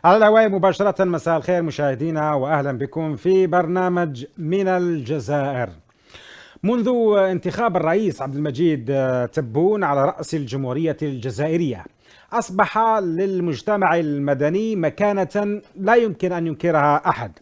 على الهواء مباشرة. مساء الخير مشاهدينا وأهلا بكم في برنامج من الجزائر. منذ انتخاب الرئيس عبد المجيد تبون على رأس الجمهورية الجزائرية، أصبح للمجتمع المدني مكانة لا يمكن أن ينكرها أحد،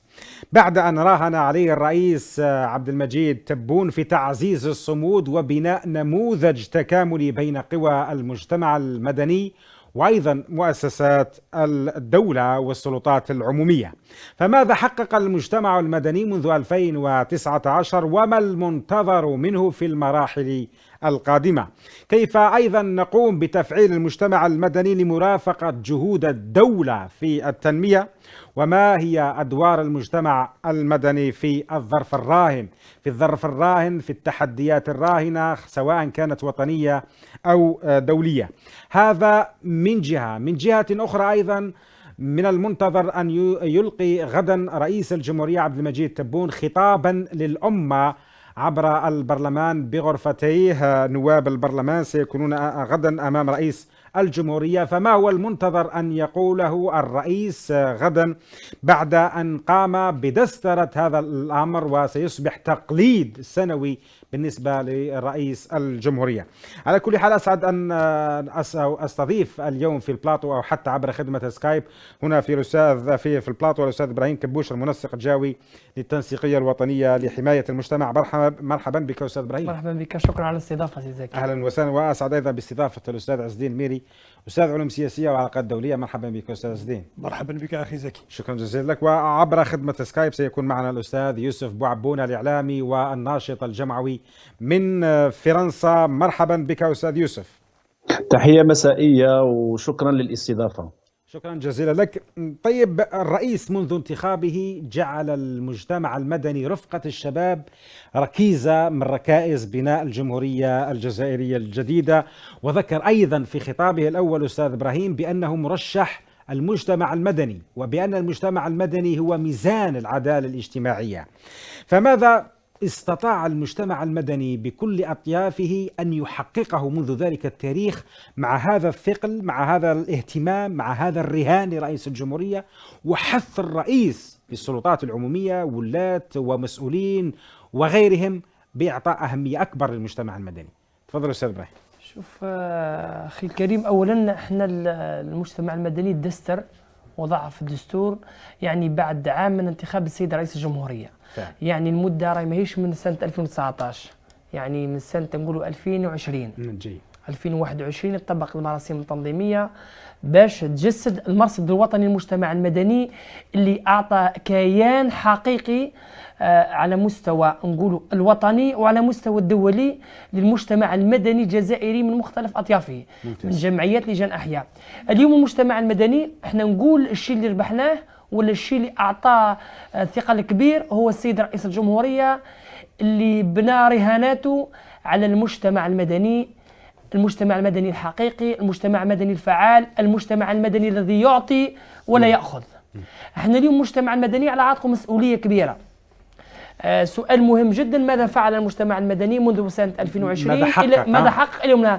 بعد أن راهن عليه الرئيس عبد المجيد تبون في تعزيز الصمود وبناء نموذج تكاملي بين قوى المجتمع المدني وأيضا مؤسسات الدولة والسلطات العمومية. فماذا حقق المجتمع المدني منذ 2019 وما المنتظر منه في المراحل القادمة؟ كيف أيضا نقوم بتفعيل المجتمع المدني لمرافقة جهود الدولة في التنمية؟ وما هي أدوار المجتمع المدني في الظرف الراهن في التحديات الراهنة سواء كانت وطنية أو دولية؟ هذا من جهة. من جهة أخرى أيضا من المنتظر أن يلقي غدا رئيس الجمهورية عبد المجيد تبون خطابا للأمة عبر البرلمان بغرفتيه. نواب البرلمان سيكونون غدا أمام رئيس الجمهورية، فما هو المنتظر أن يقوله الرئيس غدا بعد أن قام بدسترة هذا الأمر وسيصبح تقليد سنوي بالنسبة لرئيس الجمهورية؟ على كل حال أسعد أن أستضيف اليوم في البلاطو أو حتى عبر خدمة سكايب هنا في الأستاذ في البلاطو الأستاذ إبراهيم كبوش، المنسق الجوي للتنسيقية الوطنية لحماية المجتمع. مرحبا بك أستاذ إبراهيم. مرحبا بك، شكرا على الاستضافة سي زكي. أهلا وسهلا، وأسعد أيضا باستضافة الأستاذ عز الدين الميري، أستاذ علوم سياسية وعلاقات دولية. مرحبا بك أستاذ عز الدين. مرحبا بك أخي زكي. شكرا جزيلا لك. وعبر خدمة سكايب سيكون معنا الأستاذ يوسف بوعبونة الإعلامي والناشط الجمعوي من فرنسا. مرحبا بك أستاذ يوسف. تحية مسائية وشكرا للاستضافة. شكرا جزيلا لك. طيب، الرئيس منذ انتخابه جعل المجتمع المدني رفقة الشباب ركيزة من ركائز بناء الجمهورية الجزائرية الجديدة، وذكر أيضا في خطابه الأول أستاذ إبراهيم بأنه مرشح المجتمع المدني وبأن المجتمع المدني هو ميزان العدالة الاجتماعية. فماذا استطاع المجتمع المدني بكل أطيافه أن يحققه منذ ذلك التاريخ مع هذا الثقل، مع هذا الاهتمام، مع هذا الرهان لرئيس الجمهورية وحث الرئيس بالسلطات العمومية ولاة ومسؤولين وغيرهم بإعطاء أهمية أكبر للمجتمع المدني؟ تفضل أستاذ إبراهيم. شوف أخي الكريم، أولا احنا المجتمع المدني دستر وضع في الدستور يعني بعد عام من انتخاب السيد رئيس الجمهورية. يعني المدة راهي ماهيش من سنة 2019، يعني من سنة نقولوا 2020 2021 تطبق المراسيم التنظيمية باش تجسد المرصد الوطني للمجتمع المدني اللي أعطى كيان حقيقي على مستوى نقولوا الوطني وعلى مستوى الدولي للمجتمع المدني الجزائري من مختلف أطيافه. من جمعيات لجان أحياء. اليوم المجتمع المدني احنا نقول الشيء اللي ربحناه ولا الشيء اللي أعطاه ثقل كبير هو السيد رئيس الجمهورية اللي بنى رهاناته على المجتمع المدني، المجتمع المدني الحقيقي، المجتمع المدني الفعال، المجتمع المدني الذي يعطي ولا يأخذ. احنا اليوم المجتمع المدني على عاتقه مسؤولية كبيرة. سؤال مهم جدا، ماذا فعل المجتمع المدني منذ سنة 2020 ماذا حقق اليوم؟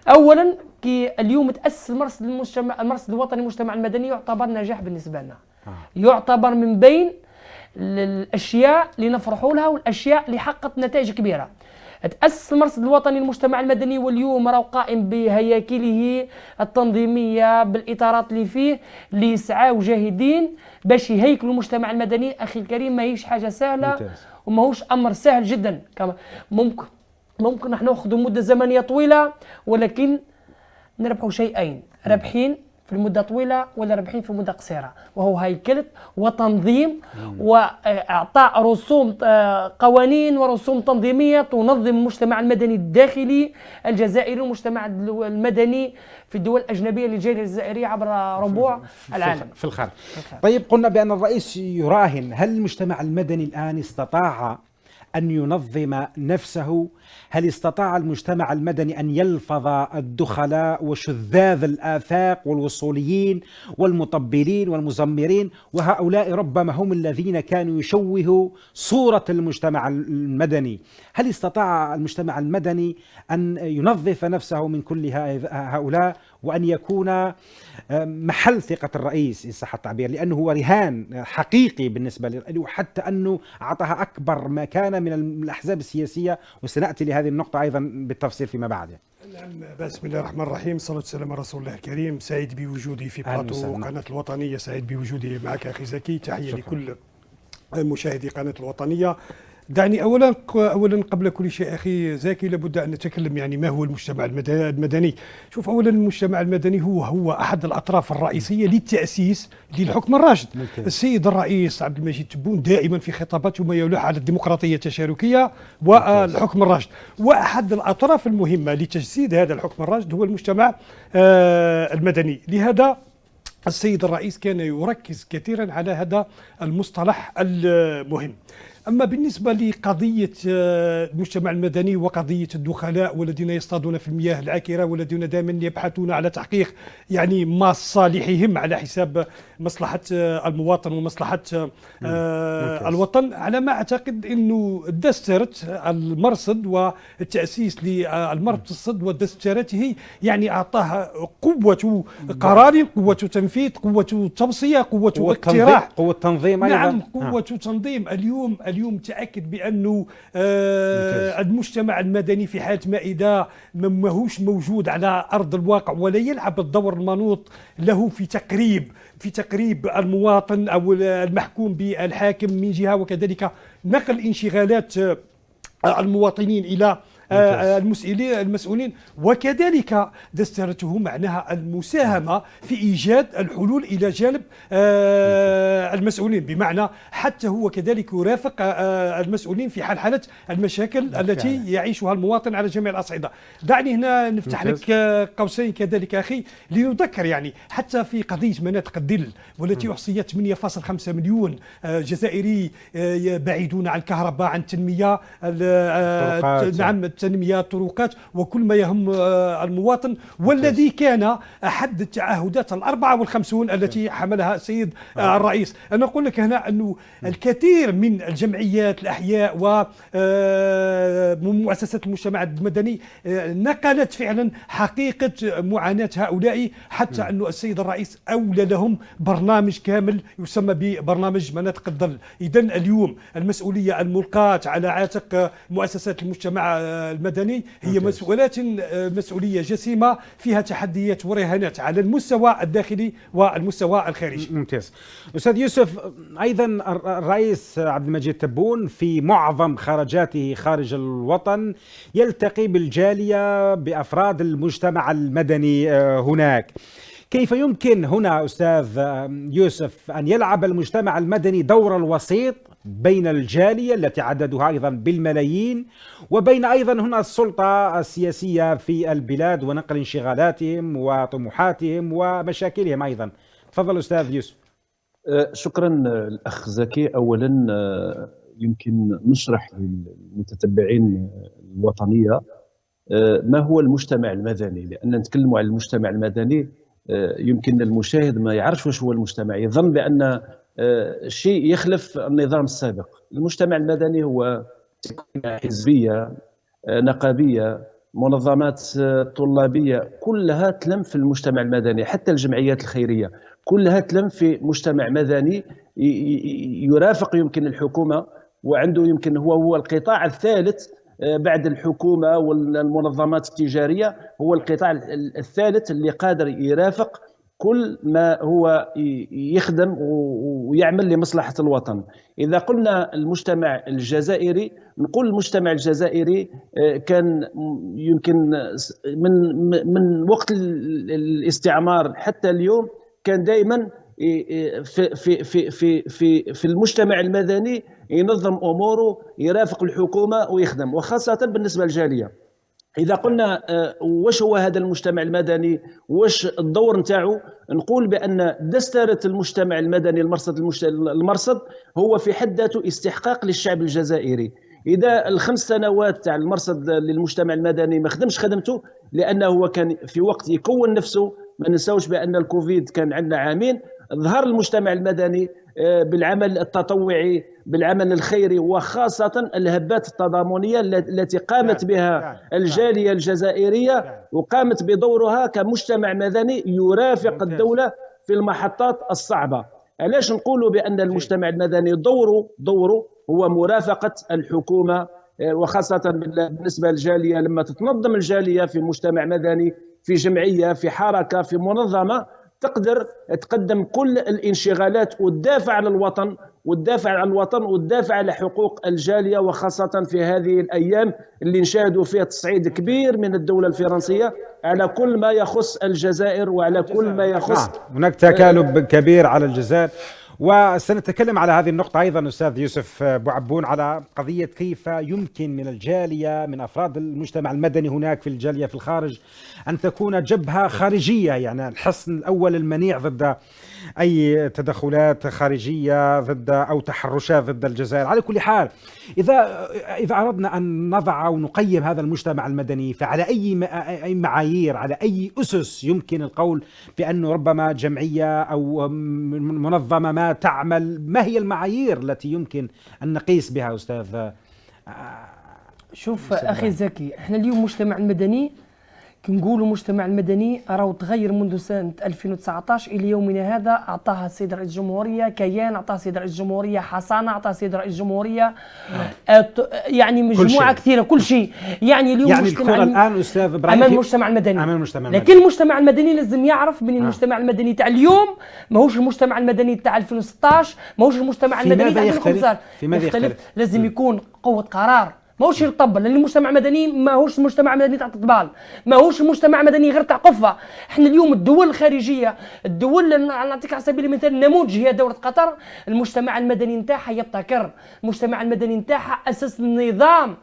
أولا كي اليوم تأسس المرصد الوطني للمجتمع المدني يعتبر نجاح بالنسبة لنا. يعتبر من بين الأشياء اللي نفرحوا لها والأشياء اللي حققت نتائج كبيرة. تأسس المرصد الوطني للمجتمع المدني واليوم راه قائم بهياكله التنظيمية بالإطارات اللي فيه اللي يسعوا جاهدين باش يهيكلوا المجتمع المدني. أخي الكريم ماهيش حاجة سهلة وماهوش أمر سهل جدا. كما ممكن نحن ناخذ مدة زمنية طويلة ولكن نربحوا شيئين، رابحين في المدة طويلة ولا رابحين في مدة قصيرة، وهو هيكلة وتنظيم وإعطاء رسوم قوانين ورسوم تنظيمية تنظم المجتمع المدني الداخلي الجزائري والمجتمع المدني في الدول الأجنبية اللي جاية الجزائرية عبر ربوع العالم في الخارج. طيب، قلنا بأن الرئيس يراهن. هل المجتمع المدني الآن استطاع أن ينظم نفسه؟ هل استطاع المجتمع المدني أن يلفظ الدخلاء وشذاذ الآفاق والوصوليين والمطبلين والمزمرين، وهؤلاء ربما هم الذين كانوا يشوهوا صورة المجتمع المدني؟ هل استطاع المجتمع المدني أن ينظف نفسه من كل هؤلاء وأن يكون محل ثقة الرئيس إن صح التعبير، لأنه هو رهان حقيقي بالنسبة له، حتى أنه أعطاها أكبر ما كان من الأحزاب السياسية، وسنأتي لهذه النقطة أيضا بالتفصيل فيما بعد. نعم، بسم الله الرحمن الرحيم، صلاة والسلام على رسول الله الكريم. سعيد بوجودي في بلاطو قناة الوطنية، سعيد بوجودي معك أخي زكي. تحية لكل مشاهدي قناة الوطنية. دعني اولا قبل كل شيء اخي زكي لابد ان نتكلم يعني ما هو المجتمع المدني. شوف، اولا المجتمع المدني هو احد الاطراف الرئيسيه للتاسيس للحكم الراشد. السيد الرئيس عبد المجيد تبون دائما في خطاباته ما يلوح على الديمقراطيه التشاركيه والحكم الراشد، واحد الاطراف المهمه لتجسيد هذا الحكم الراشد هو المجتمع المدني. لهذا السيد الرئيس كان يركز كثيرا على هذا المصطلح المهم. أما بالنسبة لقضية المجتمع المدني وقضية الدخلاء والذين يصطادون في المياه العكرة والذين دائما يبحثون على تحقيق يعني مصالحهم على حساب مصلحة المواطن ومصلحة الوطن، على ما أعتقد أنه دسترة المرصد والتأسيس للمرصد ودسترته يعني أعطاها قوة قرار، قوة تنفيذ، قوة توصية، قوة اقتراح، قوة تنظيم أيضا. نعم، قوة تنظيم. اليوم تأكد بأنه المجتمع المدني في حالة ما إذا ماهوش موجود على أرض الواقع ولا يلعب الدور المنوط له في تقريب المواطن أو المحكوم بالحاكم من جهة، وكذلك نقل انشغالات المواطنين إلى المسؤولين، وكذلك دسترته معناها المساهمة في إيجاد الحلول إلى جانب المسؤولين، بمعنى حتى هو كذلك يرافق المسؤولين في حالة المشاكل التي يعيشها المواطن على جميع الأصعدة. دعني هنا نفتح لك قوسين كذلك أخي لنذكر يعني حتى في قضية مناطق الظل والتي أحصيت 8.5 مليون جزائري بعيدون عن الكهرباء، عن التنمية، نعم، التنمية، الطرقات وكل ما يهم المواطن، والذي كان أحد التعهدات 54 التي حملها السيد الرئيس. أنا أقول لك هنا أنه الكثير من الجمعيات الأحياء ومؤسسات المجتمع المدني نقلت فعلا حقيقة معاناة هؤلاء، حتى أن السيد الرئيس أولى لهم برنامج كامل يسمى ببرنامج مناطق الظل. إذن اليوم المسؤولية الملقاة على عاتق مؤسسات المجتمع المدني هي مسؤولية جسيمة فيها تحديات ورهانات على المستوى الداخلي والمستوى الخارجي. ممتاز. أستاذ يوسف، أيضا الرئيس عبد المجيد تبون في معظم خرجاته خارج الوطن يلتقي بالجالية بأفراد المجتمع المدني هناك. كيف يمكن هنا أستاذ يوسف أن يلعب المجتمع المدني دور الوسيط بين الجالية التي عددها أيضا بالملايين وبين أيضا هنا السلطة السياسية في البلاد ونقل انشغالاتهم وطموحاتهم ومشاكلهم أيضا؟ تفضل أستاذ يوسف. شكرا الأخ زكي. أولا يمكن نشرح للمتتبعين الوطنية ما هو المجتمع المدني، لأن نتكلم عن المجتمع المدني يمكن المشاهد ما يعرفش واش هو المجتمع، يظن بأن شيء يخلف النظام السابق. المجتمع المدني هو حزبية، نقابية، منظمات طلابية، كلها تلم في المجتمع المدني، حتى الجمعيات الخيرية كلها تلم في مجتمع مدني يرافق يمكن الحكومة، وعنده يمكن هو القطاع الثالث بعد الحكومة والمنظمات التجارية، هو القطاع الثالث اللي قادر يرافق كل ما هو يخدم ويعمل لمصلحة الوطن. إذا قلنا المجتمع الجزائري، نقول المجتمع الجزائري كان يمكن من وقت الاستعمار حتى اليوم كان دائما في المجتمع المدني ينظم أموره، يرافق الحكومة ويخدم، وخاصة بالنسبة للجالية. إذا قلنا واش هو هذا المجتمع المدني، واش الدور نتاعو، نقول بأن دسترة المجتمع المدني المرصد هو في حد ذاته استحقاق للشعب الجزائري. إذا ال5 سنوات تاع المرصد للمجتمع المدني ما خدمش خدمته، لأنه هو كان في وقت يكون نفسه، ما ننساوش بأن الكوفيد كان عندنا عامين، ظهر المجتمع المدني بالعمل التطوعي بالعمل الخيري، وخاصة الهبات التضامنية التي قامت بها الجالية الجزائرية، وقامت بدورها كمجتمع مدني يرافق الدولة في المحطات الصعبة. علاش نقول بأن المجتمع المدني دوره هو مرافقة الحكومة، وخاصة بالنسبة للجالية، لما تتنظم الجالية في مجتمع مدني، في جمعية، في حركة، في منظمة، تقدر تقدم كل الانشغالات وتدافع على الوطن وتدافع على حقوق الجالية، وخاصة في هذه الأيام اللي نشاهدوا فيها تصعيد كبير من الدولة الفرنسية على كل ما يخص الجزائر وعلى كل ما يخص هناك تكالب كبير على الجزائر. وسنتكلم على هذه النقطة أيضا أستاذ يوسف بوعبون، على قضية كيف يمكن من الجالية، من أفراد المجتمع المدني هناك في الجالية في الخارج، أن تكون جبهة خارجية، يعني الحصن الأول المنيع ضد أي تدخلات خارجية ضد أو تحرشات ضد الجزائر. على كل حال، إذا أردنا أن نضع أو نقيم هذا المجتمع المدني، فعلى أي معايير، على أي أسس يمكن القول بأنه ربما جمعية أو منظمة ما تعمل؟ ما هي المعايير التي يمكن أن نقيس بها أستاذ؟ شوف أخي زكي، احنا اليوم مجتمع المدني كي نقولوا مجتمع المدني راهو تغير منذ سنة 2019 إلى يومنا هذا. أعطاها السيد رئيس الجمهورية كيان، أعطاها السيد رئيس الجمهورية حصانة، أعطاها السيد رئيس الجمهورية يعني مجموعة كثيرة، كل شيء. يعني اليوم يعني الكرة الآن أستاذ إبراهيم أمام المجتمع المدني. أمام المجتمع المدني. لكن المجتمع المدني لازم يعرف من المجتمع المدني تاع اليوم ماهوش المجتمع المدني تاع 2016، ماهوش المجتمع المدني تاع 2015. في ماذا يختلف؟ لازم يكون قوة قرار، ماهوش يطبل، لان المجتمع المدني ماهوش المجتمع المدني تاع الطبال، ماهوش المجتمع المدني غير تاع قفه. احنا اليوم الدول الخارجيه، الدول نعطيك على سبيل المثال نموذج هي دوله قطر، المجتمع المدني نتاعها يبتكر، المجتمع المدني نتاعها اسس نظام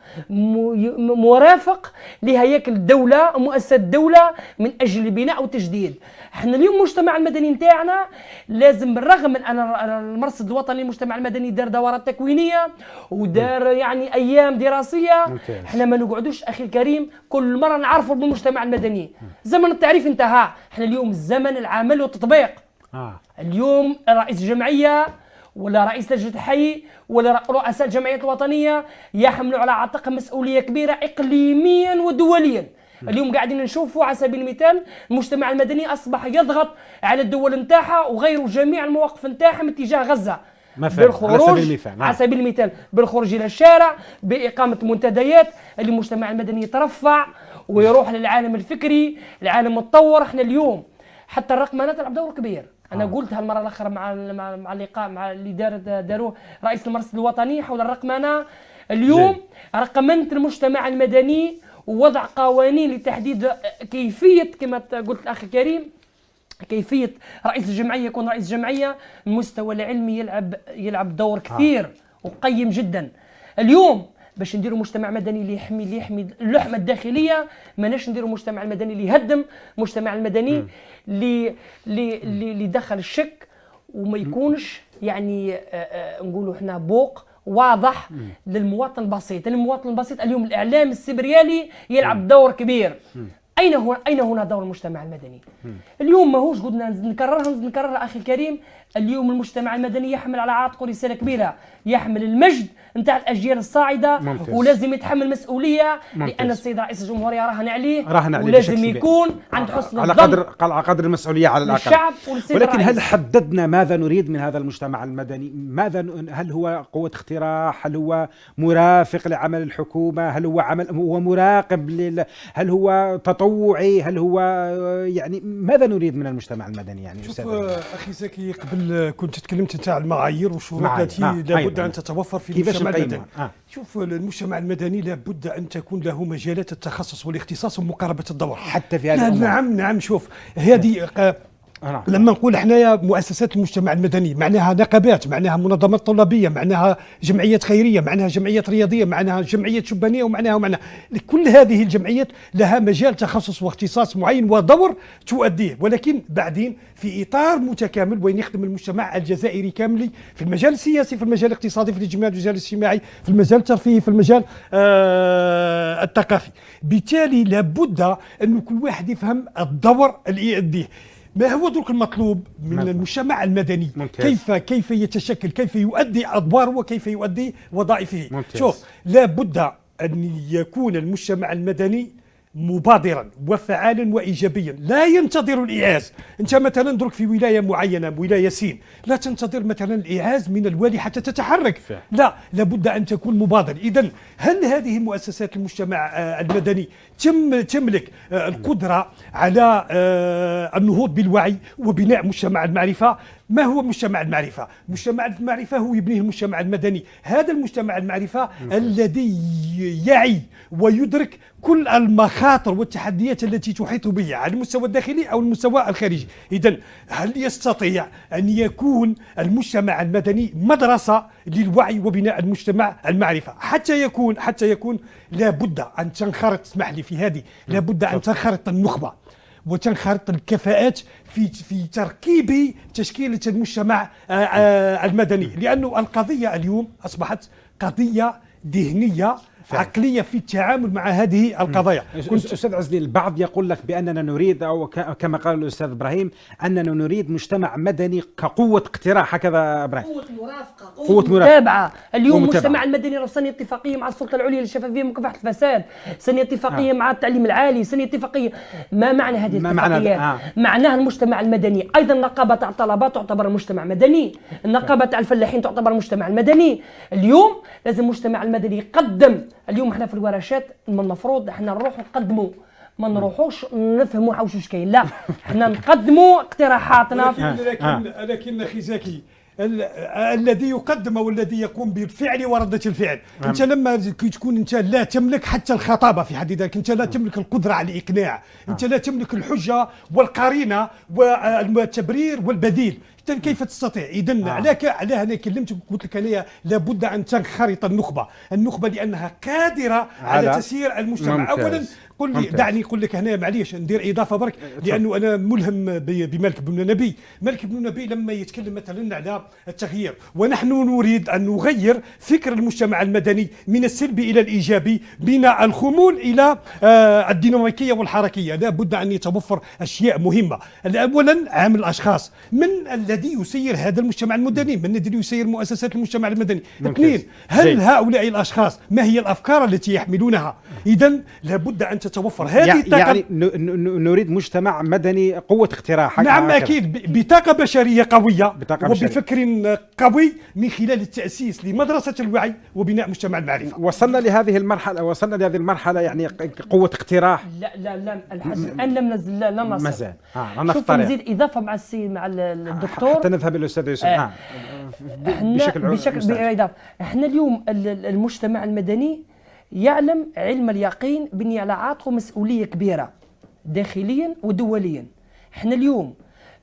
مرافق لهياكل الدوله ومؤسسات الدوله من اجل البناء والتجديد. احنا اليوم المجتمع المدني نتاعنا لازم، بالرغم من ان المرصد الوطني للمجتمع المدني دار دورات تكوينيه ودار يعني ايام دراسيه، احنا ما نقعدوش اخي الكريم كل مره نعرفوا بالمجتمع المدني. زمن التعريف انتهى، احنا اليوم زمن العمل والتطبيق. اليوم رئيس الجمعيه ولا رئيس لجنه الحي ولا رؤساء الجمعيات الوطنيه يحملوا على عاتقهم مسؤوليه كبيره اقليميا ودوليا. اليوم قاعدين نشوفوا على سبيل المثال المجتمع المدني اصبح يضغط على الدول نتاعها وغيروا جميع المواقف نتاعها من اتجاه غزه، بالخروج على سبيل المثال بالخروج الى الشارع، باقامه منتديات. المجتمع المدني يترفع ويروح للعالم الفكري، العالم المتطور. احنا اليوم حتى الرقمنه تلعب دور كبير. انا قلتها المره الاخرى مع اللقاء مع اللي داروه رئيس المرصد الوطني حول الرقمنه. اليوم رقمنه المجتمع المدني ووضع قوانين لتحديد كيفيه، كما قلت الاخ الكريم، كيفيه رئيس الجمعيه يكون رئيس جمعيه. المستوى العلمي يلعب دور كثير وقيم جدا. اليوم باش نديروا مجتمع مدني اللي يحمي اللحمه الداخليه، ماناش نديروا مجتمع المدني اللي يهدم، مجتمع المدني اللي يدخل الشك وما يكونش يعني نقولوا احنا بوق واضح للمواطن البسيط. المواطن البسيط اليوم الاعلام السبريالي يلعب دور كبير. أين هنا دور المجتمع المدني؟ اليوم ماهوش قلنا نكررها أخي الكريم. اليوم المجتمع المدني يحمل على عاتقه رسالة كبيرة، يحمل المجد نتاع الأجيال الصاعدة. ممتاز. ولازم يتحمل مسؤولية. ممتاز. لأن السيد رئيس الجمهورية راهن عليه ولازم يكون عند حسن الظن على قدر المسؤولية على الأقل الشعب. ولكن هل حددنا ماذا نريد من هذا المجتمع المدني؟ هل هو قوة اقتراح؟ هل هو مرافق لعمل الحكومة؟ هل هو مراقب هل هو تطوعي؟ هل هو يعني ماذا نريد من المجتمع المدني؟ يعني شوف أخي زكي، قبل كنت تكلمت انت على المعايير والشروط التي لابد ان تتوفر في المجتمع المدني. شوف المجتمع المدني لابد ان تكون له مجالات التخصص والاختصاص ومقاربه الدور حتى في هذا الأمر. نعم شوف هذه لما نقول حنايا مؤسسات المجتمع المدني معناها نقابات، معناها منظمات طلابيه، معناها جمعيات خيريه، معناها جمعيات رياضيه، معناها جمعيات شبانيه، ومعناها كل هذه الجمعيات لها مجال تخصص واختصاص معين ودور تؤديه، ولكن بعدين في اطار متكامل وين يخدم المجتمع الجزائري كامل في المجال السياسي، في المجال الاقتصادي، في المجال الاجتماعي، في المجال الترفيهي، في المجال الثقافي. بالتالي لابد أن كل واحد يفهم الدور اللي يؤديه. ما هو درك المطلوب من المجتمع المدني؟ ممتاز. كيف يتشكل، كيف يؤدي أدواره وكيف يؤدي وظائفه. ممتاز. شوف، لا بد أن يكون المجتمع المدني مبادرا وفعالا وايجابيا، لا ينتظر الايعاز. انت مثلا درك في ولايه معينه، ولايه سين، لا تنتظر مثلا الايعاز من الوالي حتى تتحرك. لا، لابد ان تكون مبادر. اذا هل هذه مؤسسات المجتمع المدني تملك القدره على النهوض بالوعي وبناء مجتمع المعرفه؟ ما هو مجتمع المعرفة؟ مجتمع المعرفة هو يبنيه المجتمع المدني. هذا المجتمع المعرفة الذي يعي ويدرك كل المخاطر والتحديات التي تحيط به على المستوى الداخلي أو المستوى الخارجي. إذن هل يستطيع أن يكون المجتمع المدني مدرسة للوعي وبناء المجتمع المعرفة؟ حتى يكون لابد أن تنخرط، اسمح لي في هذه، لابد أن تنخرط النخبة وتنخرط الكفاءات في تركيب تشكيلة المجتمع المدني، لأنه القضية اليوم أصبحت قضية ذهنية عقلية في التعامل مع هذه القضايا. أستاذ عزلي، البعض يقول لك بأننا نريد، أو كما قال الأستاذ إبراهيم، أننا نريد مجتمع مدني كقوة اقتراح. هكذا إبراهيم؟ قوة مرافقة، قوة متابعة. اليوم المجتمع المدني راه سن اتفاقية مع السلطة العليا للشفافية ومكافحة الفساد، سن اتفاقية مع التعليم العالي، سن اتفاقية. ما معنى هذه الاتفاقيات؟ معناها المجتمع المدني. أيضا النقابة تاع الطلبة تعتبر مجتمع مدني، النقابة تاع الفلاحين تعتبر مجتمع المدني. اليوم لازم المجتمع المدني يقدم. اليوم احنا في الورشات من المفروض احنا نروحوا نقدموا، ما نروحوش نفهموا واش كاين، لا احنا نقدموا اقتراحاتنا. لكن اخي زكي، الذي يقدم والذي يقوم بالفعل وردة الفعل. انت لما تكون انت لا تملك حتى الخطابة في حد ذاتك، انت لا تملك القدرة على الإقناع، انت لا تملك الحجة والقرينة والتبرير والبديل، كيف تستطيع؟ إذن على أنا كلمتك قلت لك أنا لابد أن تنخرط النخبة لأنها قادرة على تسيير المجتمع. أولا قل لي، دعني نقول لك هنا، معليش ندير إضافة برك، لأنه أنا ملهم بمالك بن نبي. مالك بن نبي لما يتكلم مثلا على التغيير، ونحن نريد أن نغير فكر المجتمع المدني من السلبي إلى الإيجابي، من الخمول إلى الديناميكية والحركية. لابد أن يتوفر أشياء مهمة. أولا عامل الأشخاص، من الذي يسير هذا المجتمع المدني، من الذي يسير مؤسسات المجتمع المدني. اثنين، هل هؤلاء الأشخاص ما هي الأفكار التي يحملونها؟ إذن لابد أن تتوفر هذه الطاقة. يعني نريد مجتمع مدني قوة اقتراح. نعم أكيد، بطاقة بشرية قوية وبفكر قوي من خلال التأسيس لمدرسة الوعي وبناء مجتمع المعرفة. وصلنا لهذه المرحلة يعني قوة اقتراح. لا الحاج الآن لم نزل، لم نصل مازال. شوف نزيد إضافة مع الدكتور حتى نذهب إلى الأستاذ يوسف. بشكل إضافة. احنا اليوم المجتمع المدني يعلم علم اليقين بني على عاتقه مسؤولية كبيرة داخليا ودوليا. احنا اليوم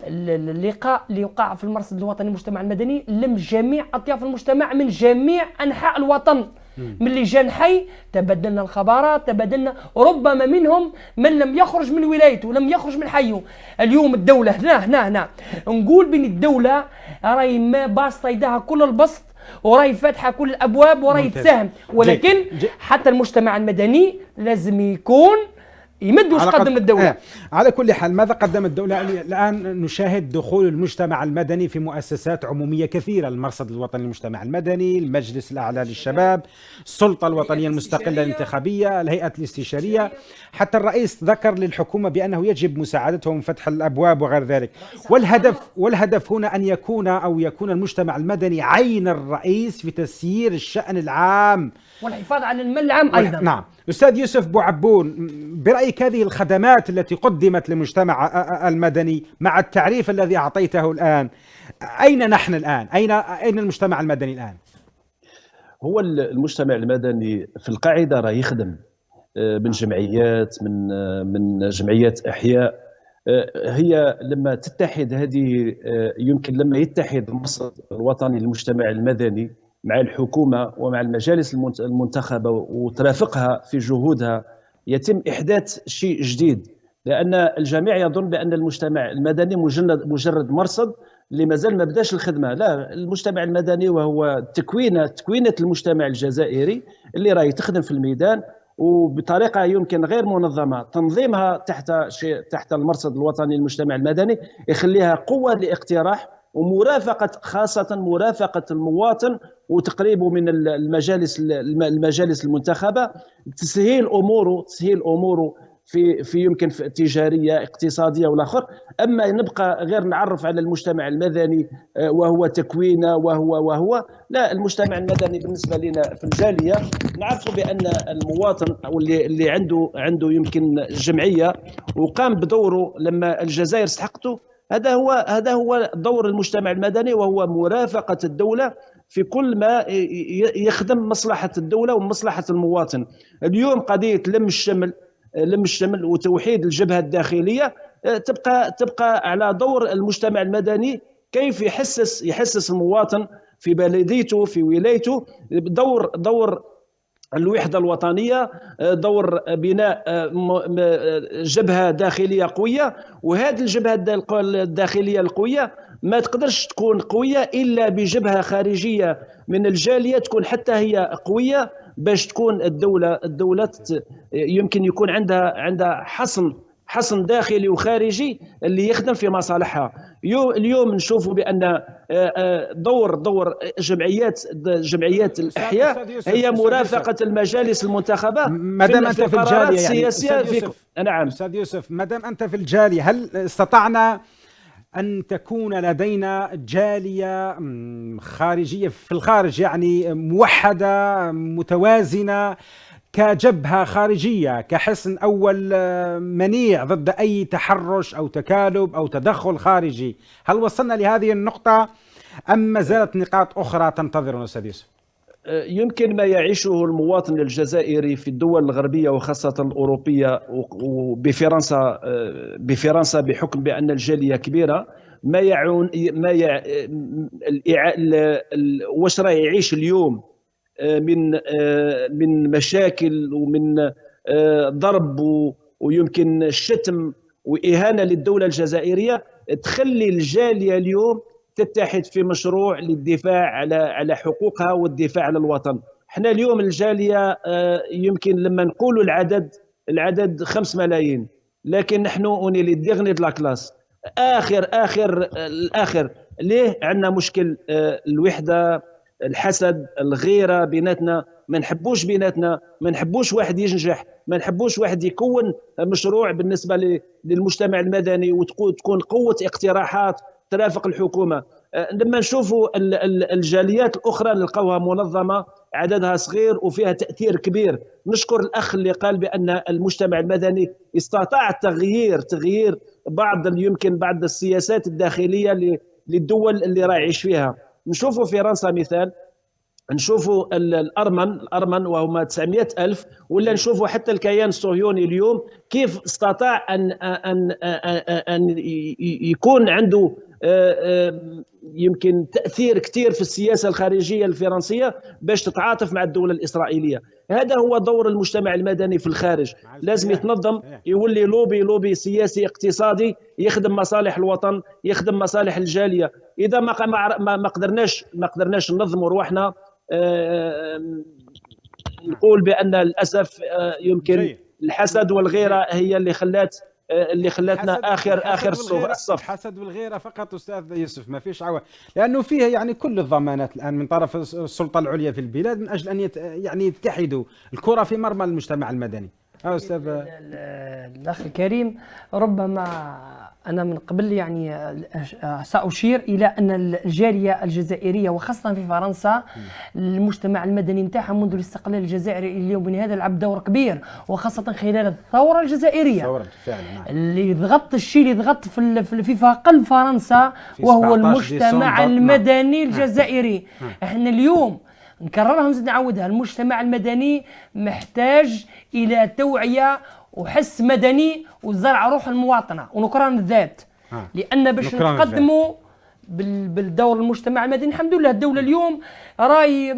اللقاء اللي وقع في المرصد الوطني للمجتمع المدني لم جميع أطياف المجتمع من جميع أنحاء الوطن، من لجان حي، تبادلنا الخبرات، تبادلنا، ربما منهم من لم يخرج من ولايته، لم يخرج من حيه. اليوم الدولة هنا نقول بين الدولة راهي ما باسطة يدها كل البسط، وراهي فاتحه كل الابواب، وراهي تساهم، ولكن حتى المجتمع المدني لازم يكون يمد واش قدم الدولة. على كل حال، ماذا قدم الدولة؟ الآن نشاهد دخول المجتمع المدني في مؤسسات عمومية كثيرة، المرصد الوطني للمجتمع المدني، المجلس الأعلى للشباب، السلطة الوطنية المستقلة الانتخابية، الهيئة الاستشارية. حتى الرئيس ذكر للحكومة بأنه يجب مساعدتهم فتح الأبواب وغير ذلك. والهدف هنا أن يكون المجتمع المدني عين الرئيس في تسيير الشأن العام والحفاظ على المال العام أيضا. نعم. أستاذ يوسف بوعبون، برأيك هذه الخدمات التي قدمت للمجتمع المدني مع التعريف الذي أعطيته الآن، أين نحن الآن؟ أين المجتمع المدني الآن؟ هو المجتمع المدني في القاعدة راه يخدم من جمعيات، من جمعيات أحياء. هي لما تتحد هذه، يمكن لما يتحد المرصد الوطني للمجتمع المدني مع الحكومة ومع المجالس المنتخبة وترافقها في جهودها، يتم إحداث شيء جديد. لأن الجميع يظن بأن المجتمع المدني مجرد مرصد اللي مازال ما بداش الخدمة. لا، المجتمع المدني وهو تكوينة المجتمع الجزائري اللي راهي تخدم في الميدان وبطريقه يمكن غير منظمه تنظيمها تحت المرصد الوطني للمجتمع المدني يخليها قوه لاقتراح ومرافقه، خاصه مرافقه المواطن وتقريبه من المجالس المنتخبه، تسهيل اموره في يمكن في تجاريه اقتصاديه ولا اخر. اما نبقى غير نعرف على المجتمع المدني وهو تكوينه وهو لا، المجتمع المدني بالنسبه لنا في الجاليه نعرفوا بان المواطن او اللي عنده يمكن جمعيه وقام بدوره لما الجزائر استحقته، هذا هو دور المجتمع المدني، وهو مرافقه الدوله في كل ما يخدم مصلحه الدوله ومصلحه المواطن. اليوم قضيه لم الشمل وتوحيد الجبهه الداخليه تبقى على دور المجتمع المدني، كيف يحسس المواطن في بلديته في ولايته دور الوحده الوطنيه، دور بناء جبهه داخليه قويه. وهذه الجبهه الداخليه القويه ما تقدرش تكون قويه الا بجبهه خارجيه من الجاليه تكون حتى هي قويه، باش تكون الدوله يمكن يكون عندها حصن داخلي وخارجي اللي يخدم في مصالحها. اليوم نشوفوا بان دور جمعيات الاحياء هي مرافقه المجالس المنتخبه ما دام انت في الجاليه السياسيه. نعم استاذ يوسف، ما دام انت في الجاليه، هل استطعنا أن تكون لدينا جالية خارجية في الخارج، يعني موحدة متوازنة كجبهة خارجية كحصن أول منيع ضد أي تحرش أو تكالب أو تدخل خارجي؟ هل وصلنا لهذه النقطة أم ما زالت نقاط أخرى تنتظرنا أستاذ يوسف؟ يمكن ما يعيشه المواطن الجزائري في الدول الغربية وخاصة الأوروبية وبفرنسا بحكم بأن الجالية كبيرة، واش راه يعيش اليوم من مشاكل ومن ضرب ويمكن الشتم وإهانة للدولة الجزائرية، تخلي الجالية اليوم تتحد في مشروع للدفاع على حقوقها والدفاع على الوطن. احنا اليوم الجالية يمكن لما نقولوا العدد 5 ملايين، لكن نحن اوني لي ديغني دو لا كلاس، اخر ليه عندنا مشكل الوحدة، الحسد، الغيرة بيناتنا، ما نحبوش بيناتنا، ما نحبوش واحد ينجح، ما نحبوش واحد يكون مشروع بالنسبة للمجتمع المدني وتكون قوة اقتراحات ترافق الحكومة. لما نشوفوا الجاليات الأخرى نلقاوها منظمة، عددها صغير وفيها تأثير كبير. نشكر الأخ اللي قال بأن المجتمع المدني استطاع تغيير بعض السياسات الداخلية للدول اللي راح يعيش فيها. نشوفوا فرنسا مثال، نشوفوا الأرمن وهم 900,000، ولا نشوفوا حتى الكيان الصهيوني اليوم كيف استطاع أن يكون عنده يمكن تأثير كثير في السياسة الخارجية الفرنسية باش تتعاطف مع الدولة الإسرائيلية. هذا هو دور المجتمع المدني في الخارج، لازم يتنظم، يولي لوبي سياسي اقتصادي يخدم مصالح الوطن، يخدم مصالح الجالية. إذا ما قدرناش ننظموا روحنا، نقول بأن للأسف يمكن الحسد والغيرة هي اللي خلاتنا اخر الصف. الحسد والغيره فقط استاذ يوسف، ما فيش عوى، لانه فيها يعني كل الضمانات الان من طرف السلطه العليا في البلاد من اجل ان يعني يتحدوا الكره في مرمى المجتمع المدني. استاذ الاخ الكريم، ربما أنا من قبل يعني سأشير إلى أن الجالية الجزائرية وخاصة في فرنسا المجتمع المدني نتاعها منذ الاستقلال الجزائري إلى اليوم هذا لعب دور كبير، وخاصة خلال الثورة الجزائرية اللي ضغط الشيء اللي ضغط في قلب فرنسا وهو المجتمع المدني الجزائري. احنا اليوم نكررها ونزيد نعودها، المجتمع المدني محتاج إلى توعية وحس مدني وزرع روح المواطنة ونكران الذات، لأن باش نتقدموا بالدور المجتمع المدني. الحمد لله الدولة اليوم راي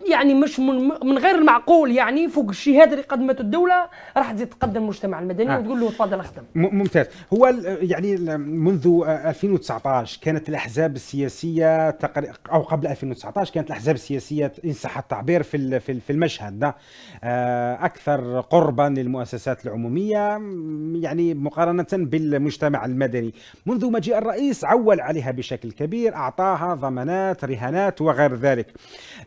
يعني مش من غير المعقول، يعني فوق الشهاده اللي قدمته الدوله راح تزيد تقدم المجتمع المدني وتقول له تفضل اخدم. ممتاز. هو يعني منذ 2019 كانت الاحزاب السياسيه او قبل 2019 كانت الاحزاب السياسيه ان صح التعبير في المشهد ده اكثر قربا للمؤسسات العموميه يعني مقارنه بالمجتمع المدني. منذ مجيء الرئيس عول عليها بشكل كبير، اعطاها ضمانات، رهانات وغير ذلك.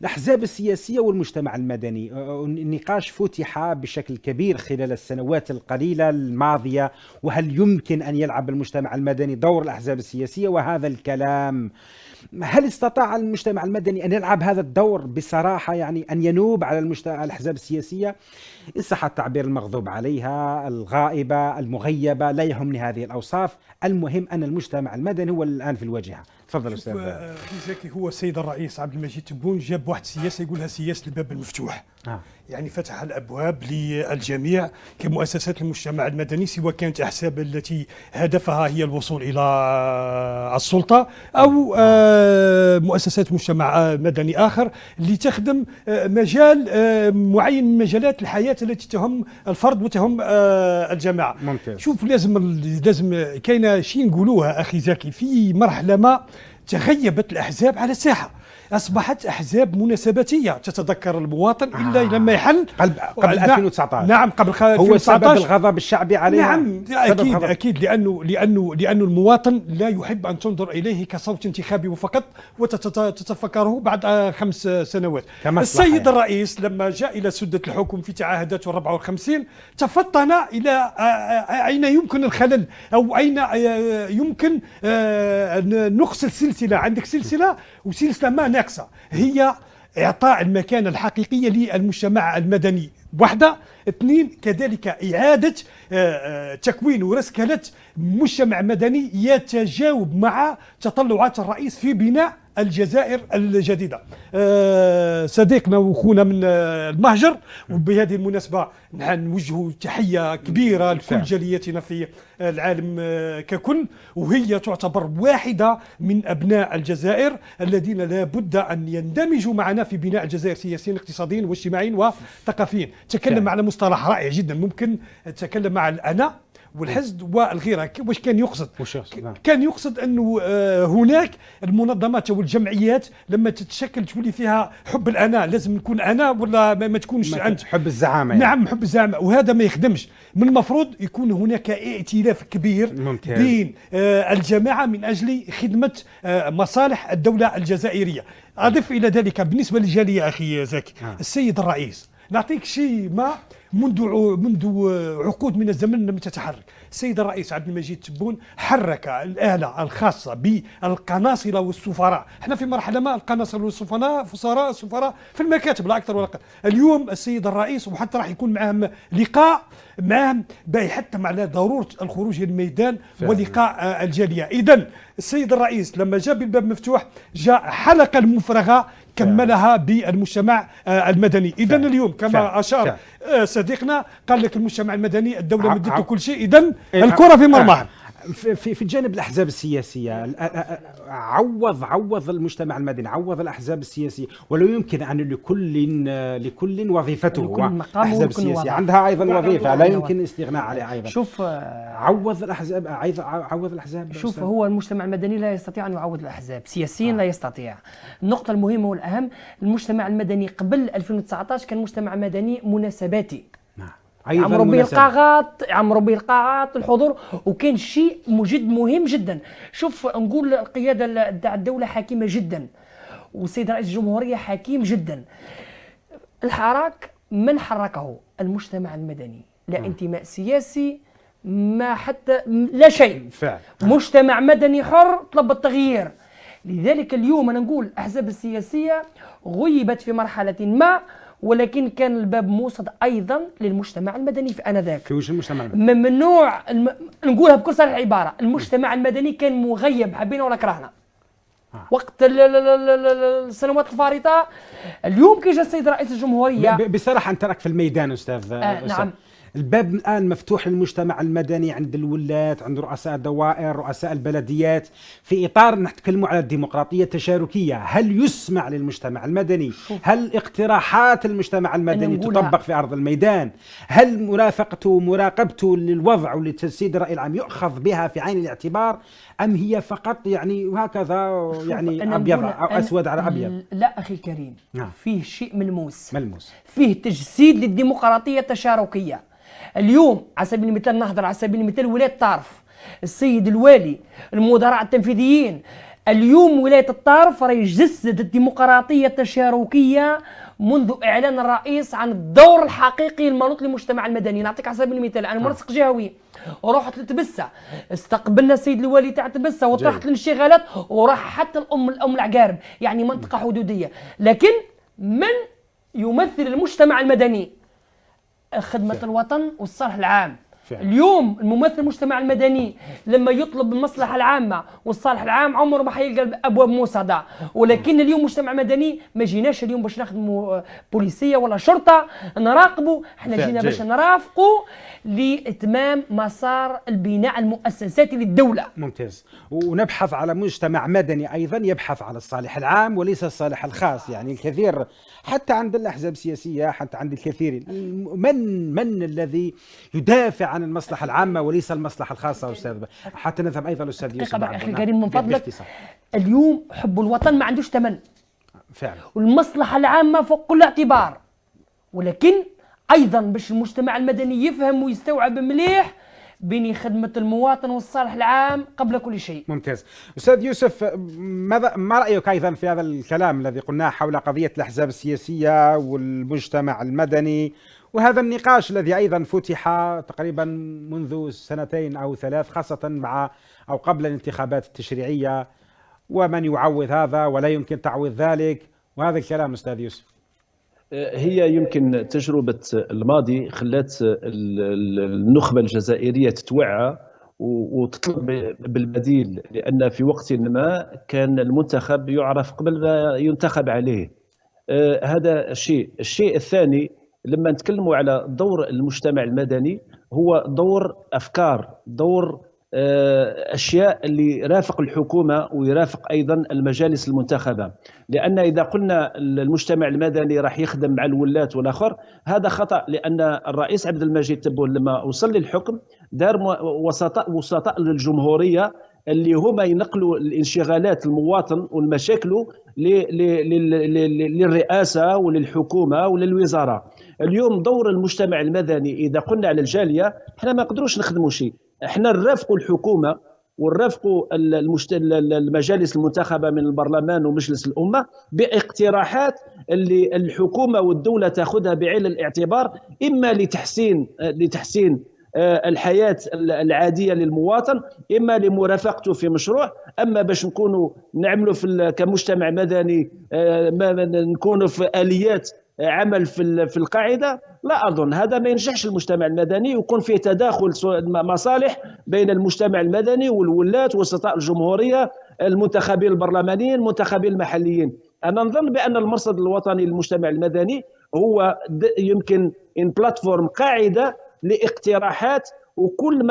الأحزاب السياسية والمجتمع المدني، النقاش فتح بشكل كبير خلال السنوات القليلة الماضية، وهل يمكن أن يلعب المجتمع المدني دور الأحزاب السياسية؟ وهذا الكلام هل استطاع المجتمع المدني أن يلعب هذا الدور بصراحة، يعني أن ينوب على الأحزاب السياسية؟ إن صح التعبير المغضوب عليها، الغائبة، المغيبة، لا يهمني هذه الأوصاف، المهم أن المجتمع المدني هو الآن في الواجهة. تفضل أستاذ زكي. هو السيد الرئيس عبد المجيد تبون جاب واحد السياسة يقولها سياسة الباب المفتوح. يعني فتح الأبواب للجميع كمؤسسات المجتمع المدني، سواء كانت أحزاب التي هدفها هي الوصول إلى السلطة أو مؤسسات مجتمع مدني آخر لتخدم مجال معين من مجالات الحياة التي تهم الفرد وتهم الجماعة. ممتاز. شوف لازم كاينه شيء نقولوها أخي زكي، في مرحلة ما تغيبت الأحزاب على الساحة، أصبحت أحزاب مناسباتية تتذكر المواطن إلا لما يحل قبل 2019. نعم قبل 2019 هو سبب الغضب الشعبي عليها. نعم أكيد لأنه المواطن لا يحب أن تنظر إليه كصوت انتخابي وفقط وتتفكره بعد 5 سنوات. السيد الرئيس لما جاء إلى سدة الحكم في تعهداته 54 تفطن إلى أين يمكن الخلل أو أين يمكن نقص السلسلة. عندك سلسلة وسلسلة ما ناقصة، هي إعطاء المكانة الحقيقية للمجتمع المدني واحدة، 2 كذلك إعادة تكوين ورسكلة مجتمع مدني يتجاوب مع تطلعات الرئيس في بناء الجزائر الجديدة. صديقنا وخونا من المهجر، وبهذه المناسبة نوجه تحية كبيرة لكل جالياتنا في العالم ككل، وهي تعتبر واحدة من أبناء الجزائر الذين لا بد أن يندمجوا معنا في بناء الجزائر سياسيا اقتصاديا واجتماعيا وثقافيا. تكلم على مصطلح رائع جدا، ممكن تكلم مع الأنا والحزب والغيرة. واش كان يقصد؟ كان يقصد أنه هناك المنظمات والجمعيات لما تتشكل تولي فيها حب الأنا، لازم نكون أنا ولا ما تكونش أنت، حب الزعامة يعني. نعم حب الزعامة، وهذا ما يخدمش. من المفروض يكون هناك ائتلاف كبير ممتاز. بين الجماعة من أجل خدمة مصالح الدولة الجزائرية. أضف إلى ذلك بالنسبة للجالية أخي زكي، السيد الرئيس نعطيك شيء ما منذ عقود من الزمن لم تتحرك. السيد الرئيس عبد المجيد تبون حرك الآلة الخاصة بالقناصلة والسفراء. احنا في مرحلة ما القناصلة والسفراء في المكاتب لا أكثر ولا أقل. اليوم السيد الرئيس وحتى راح يكون معهم لقاء معهم يحتم على ضرورة الخروج للميدان ولقاء الجالية. إذن السيد الرئيس لما جاء بالباب مفتوح جاء حلقة المفرغة كملها بالمجتمع المدني. إذن اليوم كما أشار صديقنا قال لك المجتمع المدني الدولة مدته كل شيء، إذن الكرة في مرماها. في جانب الأحزاب السياسية عوض المجتمع المدني، عوض الأحزاب السياسية، ولو يمكن أن لكل وظيفته. الأحزاب السياسية عندها أيضا وظيفة لا يمكن الاستغناء عليها أيضا. شوف عوض الأحزاب. شوف هو المجتمع المدني لا يستطيع أن يعوض الأحزاب سياسيا، لا يستطيع. النقطة المهمة والأهم، المجتمع المدني قبل 2019 كان مجتمع مدني مناسباتي، عمروا به القاعات الحضور، وكان شيء جد مهم جدا. شوف نقول القيادة تاع الدولة حكيمة جدا، والسيد رئيس الجمهورية حكيم جدا. الحراك من حركه؟ المجتمع المدني، لا انتماء سياسي، ما حتى لا شيء، مجتمع مدني حر طلب التغيير. لذلك اليوم أنا نقول الأحزاب السياسية غيبت في مرحلة ما، ولكن كان الباب موصد ايضا للمجتمع المدني في انذاك. في وجه المجتمع المدني ممنوع نقولها بكل صريح العباره، المجتمع المدني كان مغيب حبينا ولا كرهنا. وقت السنوات الفارطه. اليوم كي جاء السيد رئيس الجمهوريه بصراحه انت راك في الميدان استاذ نعم. الباب الآن مفتوح للمجتمع المدني عند الولاة، عند رؤساء الدوائر، رؤساء البلديات، في إطار نتكلموا على الديمقراطية التشاركية. هل يسمع للمجتمع المدني؟ هل اقتراحات المجتمع المدني تطبق في أرض الميدان؟ هل مرافقته ومراقبته للوضع ولتجسيد الرأي العام يؤخذ بها في عين الاعتبار، أم هي فقط يعني وهكذا يعني أبيض أو أسود على أبيض؟ لا أخي الكريم، فيه شيء ملموس، فيه تجسيد للديمقراطية التشاركية. اليوم على سبيل المثال نهضر على سبيل المثال ولاية طارف، السيد الوالي، المدراء التنفيذيين، اليوم ولاية الطارف راهي جسد الديمقراطية التشاركية منذ إعلان الرئيس عن الدور الحقيقي المنوط للمجتمع المدني. نعطيك على سبيل المثال، أنا منسق جهوي ورحت لتبسة، استقبلنا السيد الوالي تاع تبسة وطرحت الانشغالات، وراح حتى الأم العقارب، يعني منطقة حدودية. لكن من يمثل المجتمع المدني؟ خدمة الوطن والصالح العام. اليوم الممثل المجتمع المدني لما يطلب المصلحة العامة والصالح العام عمره ما حيلقى أبواب موصدة، ولكن اليوم المجتمع المدني ما جيناش اليوم باش نخدموا بوليسية ولا شرطة نراقبوا، احنا جينا باش نرافقوا لإتمام مسار البناء المؤسساتي للدولة. ممتاز. ونبحث على مجتمع مدني أيضا يبحث على الصالح العام وليس الصالح الخاص. يعني الكثير حتى عند الأحزاب السياسية، حتى عند الكثيرين، من الذي يدافع عن المصلحة العامة وليس المصلحة الخاصة؟ أستاذ حتى نذهب أيضا للأستاذ يوسف. أخي كريم من فضلك، اليوم حب الوطن ما عندوش ثمن فعلا، والمصلحة العامة فوق كل اعتبار، ولكن أيضا باش المجتمع المدني يفهم ويستوعب مليح بين خدمة المواطن والصالح العام قبل كل شيء. ممتاز. أستاذ يوسف، ما رأيك أيضا في هذا الكلام الذي قلناه حول قضية الأحزاب السياسية والمجتمع المدني، وهذا النقاش الذي أيضا فتح تقريبا منذ 2 أو 3، خاصة مع أو قبل الانتخابات التشريعية، ومن يعوض هذا ولا يمكن تعويض ذلك، وهذا الكلام أستاذ يوسف؟ هي يمكن تجربة الماضي خلات النخبة الجزائرية تتوعى وتطلب بالبديل، لأن في وقت ما كان المنتخب يعرف قبل ما ينتخب عليه. هذا الشيء الثاني، لما نتكلموا على دور المجتمع المدني، هو دور أفكار، دور أشياء اللي يرافق الحكومة ويرافق أيضا المجالس المنتخبة. لأن إذا قلنا المجتمع المدني راح يخدم مع الولاة والآخر، هذا خطأ، لأن الرئيس عبد المجيد تبون لما وصل للحكم دار وسطاء للجمهورية اللي هما ينقلوا الانشغالات المواطن والمشاكل للرئاسة وللحكومة وللوزارة. اليوم دور المجتمع المدني إذا قلنا على الجالية، احنا ما نقدروش نخدموا شيء، احنا نرافقوا الحكومة ونرافقوا المجالس المنتخبة من البرلمان ومجلس الأمة باقتراحات اللي الحكومة والدولة تأخذها بعين الاعتبار، إما لتحسين الحياة العادية للمواطن، إما لمرافقته في مشروع. أما باش نكونوا نعملوا كمجتمع مدني نكونوا في آليات عمل في القاعدة، لا أظن هذا ما ينجحش المجتمع المدني، ويكون فيه تداخل مصالح بين المجتمع المدني والولاة وسطاء الجمهورية، المنتخبين البرلمانيين، المنتخبين المحليين. أنا نظن بأن المرصد الوطني للمجتمع المدني هو يمكن بلاتفورم قاعدة لاقتراحات، وكل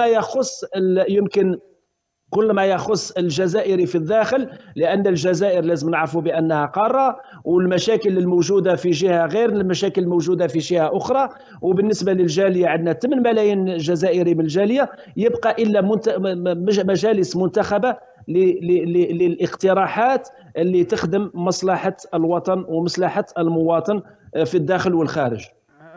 ما يخص الجزائري في الداخل، لأن الجزائر لازم نعرفوا بأنها قارة، والمشاكل الموجودة في جهة غير المشاكل الموجودة في جهة أخرى. وبالنسبة للجالية عندنا 8 ملايين جزائري من الجالية، يبقى إلا مجالس منتخبة للاقتراحات اللي تخدم مصلحة الوطن ومصلحة المواطن في الداخل والخارج.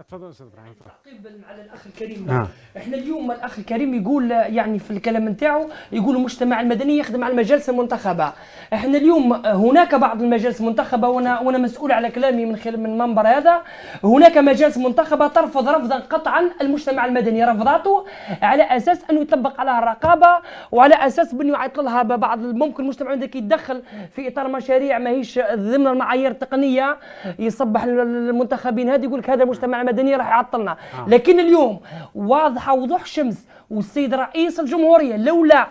تفضل استاذ ابراهيم. تعقيبا على الاخ الكريم، احنا اليوم الاخ الكريم يقول يعني في الكلام نتاعو يقول المجتمع المدني يخدم على المجالس المنتخبه. احنا اليوم هناك بعض المجالس المنتخبه، وانا مسؤول على كلامي من خلال من المنبر هذا، هناك مجالس منتخبه ترفض رفضا قطعا المجتمع المدني، رفضاته على اساس انه يطبق عليها الرقابه، وعلى اساس بانه يعطل لها بعض ممكن المجتمع عندك يتدخل في اطار مشاريع ماهيش ضمن المعايير التقنيه، يصبح المنتخبين هذه يقول لك هذا المجتمع المدني راح يعطلنا. لكن اليوم واضحه وضوح الشمس، والسيد رئيس الجمهوريه لولا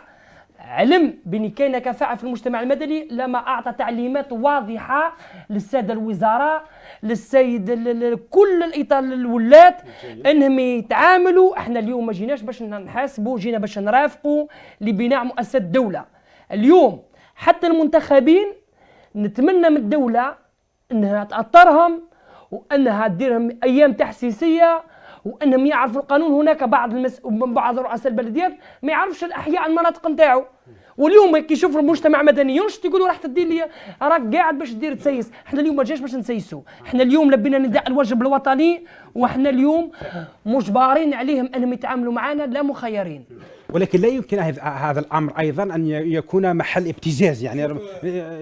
علم بأن كاينه كفاءة في المجتمع المدني لما أعطى تعليمات واضحة للسادة الوزراء، للسيد كل الإطار الولاة أنهم يتعاملوا. احنا اليوم ما جيناش باش نحاسبوا، جينا باش نرافقوا لبناء مؤسسات الدولة. اليوم حتى المنتخبين نتمنى من الدولة أنها تأطرهم وأنها تديرهم أيام تحسيسية، وانهم يعرفوا القانون. هناك بعض رؤساء البلديات ما يعرفش الاحياء المناطق نتاعو، واليوم كي يشوفوا المجتمع المدني ينشط يقولوا راح تدير لي راك قاعد باش دير تسيس. احنا اليوم ما جاش باش نسيسوا، احنا اليوم لبينا نداء الواجب الوطني، واحنا اليوم مجبرين عليهم انهم يتعاملوا معنا لا مخيرين. ولكن لا يمكن هذا الامر ايضا ان يكون محل ابتزاز. يعني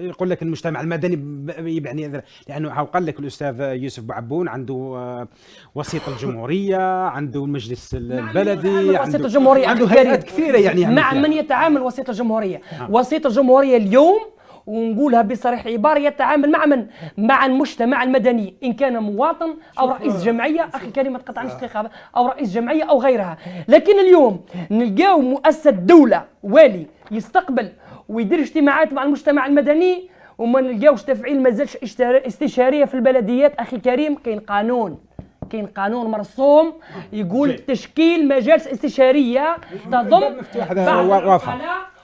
يقول لك المجتمع المدني يعني، لانه قال لك الاستاذ يوسف بوعبون عنده وسيط الجمهوريه، عنده المجلس البلدي، وسيط الجمهوريه عنده هيئات كثيره. يعني مع من يتعامل وسيط الجمهوريه؟ وسيط الجمهوريه اليوم، ونقولها بصريح العبارة، يتعامل مع من؟ مع المجتمع المدني، إن كان مواطن أو رئيس جمعية. أخي كريم ما تقطعنيش الخطاب، أو رئيس جمعية أو غيرها. لكن اليوم نلقاو مؤسسة دولة والي يستقبل ويدير اجتماعات مع المجتمع المدني، وما نلقاوش تفعيل، ما زالش استشارية في البلديات. أخي كريم كاين قانون مرسوم يقول تشكيل مجالس استشارية تضم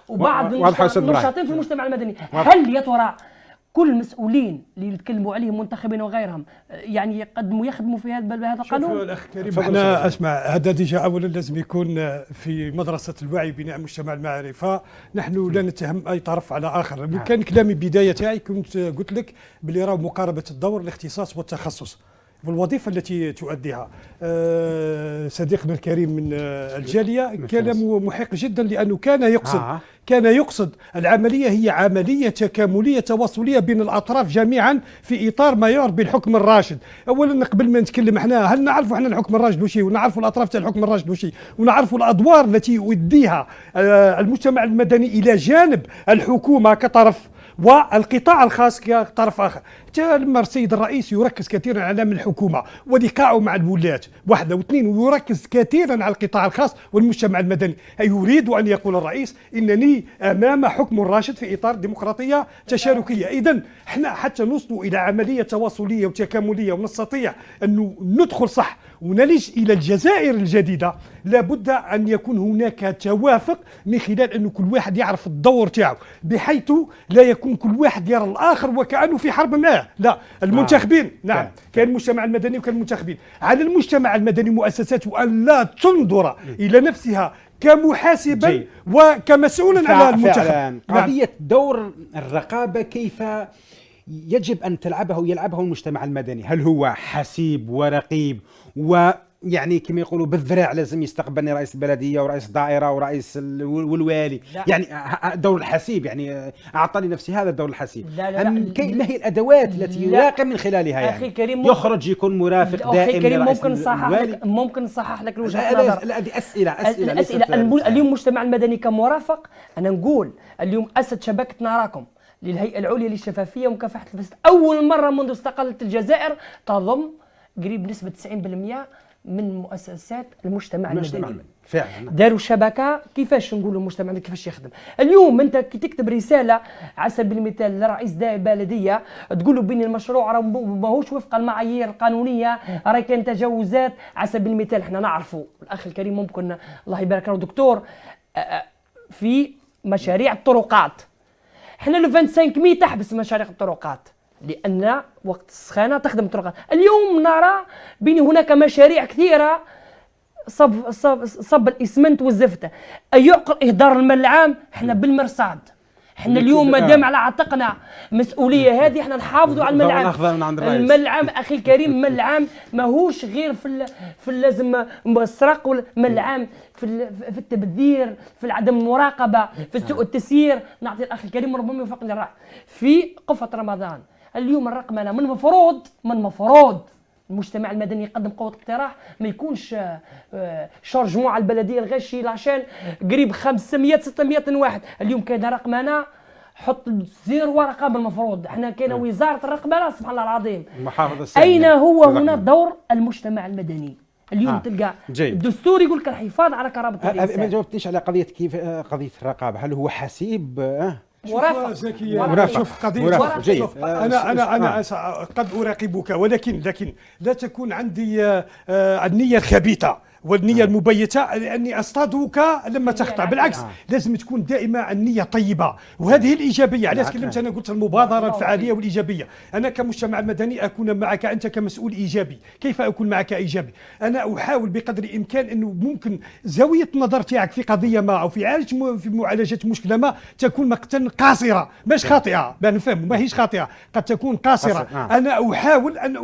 وبعض النشاطين في المجتمع المدني. هل يا ترى كل المسؤولين اللي يتكلموا عليهم منتخبين وغيرهم يعني يخدموا في هذا القانون؟ شوف الأخ كريم، احنا اسمع، هذا ديجا أولا لازم يكون في مدرسة الوعي بناء مجتمع المعرفة. نحن لا نتهم أي طرف على آخر. كان كلامي بداية تاعي كنت قلت لك بلي راه مقاربة الدور، الاختصاص والتخصص والوظيفة التي تؤديها. صديقنا الكريم من الجالية كلامه محق جدا، لأنه كان يقصد العملية هي عملية تكاملية تواصلية بين الأطراف جميعا في إطار ما يعرف بالحكم الراشد. أولا قبل ما نتكلم احنا، هل نعرفوا احنا الحكم الراشد وشي، ونعرفوا الأطراف تاع الحكم الراشد وشي، ونعرفوا الأدوار التي يؤديها المجتمع المدني إلى جانب الحكومة كطرف والقطاع الخاص كطرف آخر. لما السيد الرئيس يركز كثيرا على من الحكومة ولقائه مع الولاة واحدة واثنين، ويركز كثيرا على القطاع الخاص والمجتمع المدني. يريد أن يقول الرئيس إنني أمام حكم راشد في إطار ديمقراطية تشاركية. إذن احنا حتى نوصلوا إلى عملية تواصلية وتكاملية ونستطيع أن ندخل صح ونلج إلى الجزائر الجديدة، لابد أن يكون هناك توافق من خلال أن كل واحد يعرف الدور تاعه، بحيث لا يكون كل واحد يرى الآخر وكأنه في حرب معه. لا، المنتخبين نعم كان المجتمع المدني وكان المنتخبين. على المجتمع المدني مؤسساته أن لا تنظر إلى نفسها كمحاسبا وكمسؤولا على المنتخب. قضية دور الرقابة كيف يجب أن يلعبه المجتمع المدني؟ هل هو حسيب ورقيب، ويعني كما يقولوا بالذراع لازم يستقبلني رئيس البلدية ورئيس الدائرة ورئيس والوالي؟ يعني دور الحسيب، يعني أعطاني نفسي هذا الدور الحسيب. ما هي الأدوات التي يراقب من خلالها؟ يعني أخي كريم يخرج يكون مرافق دائم لرئيس الوالي. ممكن نصحح لك وجهة نظر. هذه أسئلة اليوم المجتمع المدني كمرافق، أنا نقول اليوم أسد شبكة نراكم للهيئة العليا للشفافية ومكافحة الفساد أول مرة منذ استقلت الجزائر تضم قريب نسبة 90% من مؤسسات المجتمع المدني. فعلا داروا شبكة. كيفاش نقولوا المجتمع المدني كيفاش يخدم؟ اليوم أنت كي تكتب رسالة على سبيل المثال لرئيس بلدية تقول له بني المشروع راه ماهوش وفق المعايير القانونية، راه كاين تجاوزات. على سبيل المثال احنا نعرفوا الأخ الكريم ممكن الله يبارك له دكتور في مشاريع الطرقات، احنا لو 25 مي تحبس مشاريع الطرقات لان وقت السخانه تخدم الطرقات. اليوم نرى بين هناك مشاريع كثيره صب الاسمنت والزفته. يعقل اهدار المال العام. احنا بالمرصاد، احنا اليوم ما دام على عاتقنا مسؤوليه هذه، احنا نحافظوا على المال العام. المال العام اخي الكريم، المال العام ماهوش غير في لازم السرق، المال العام في التبذير، في عدم المراقبه، في سوء التسيير. نعطي الاخ الكريم ربما يوفقني الراي في قفه رمضان. اليوم الرقمنه من مفروض المجتمع المدني يقدم قوة اقتراح، ما يكونش شارجمون على البلدية الغشي عشان قريب 500-600 واحد. اليوم كاين رقمنة، حط زير ورقة بالمفروض. احنا كاين وزارة الرقمنة سبحان الله العظيم. أين هو هنا دور المجتمع المدني؟ اليوم تلقى جيد. الدستور يقول لك الحفاظ على كرامه الانسان. ما جاوبتنيش على قضيه كيف قضيه الرقابه، هل هو حسيب مرافق. شوف قضية جيد. أنا قد أراقبك، ولكن لا تكون عندي النية الخبيثة والنية المبيتة لأني أصطادك لما تخطأ. بالعكس لازم تكون دائما النية طيبة، وهذه الإيجابية. علاش كلمت أنا قلت المبادرة الفعالية والإيجابية. أنا كمجتمع المدني أكون معك أنت كمسؤول إيجابي. كيف أكون معك إيجابي؟ أنا أحاول بقدر الإمكان أنه ممكن زاوية النظر تاعك في قضية ما أو في معالجة مشكلة ما تكون مقتا قاصرة، مش خاطئة. نفهم ما هيش خاطئة، قد تكون قاصرة. أنا أحاول أن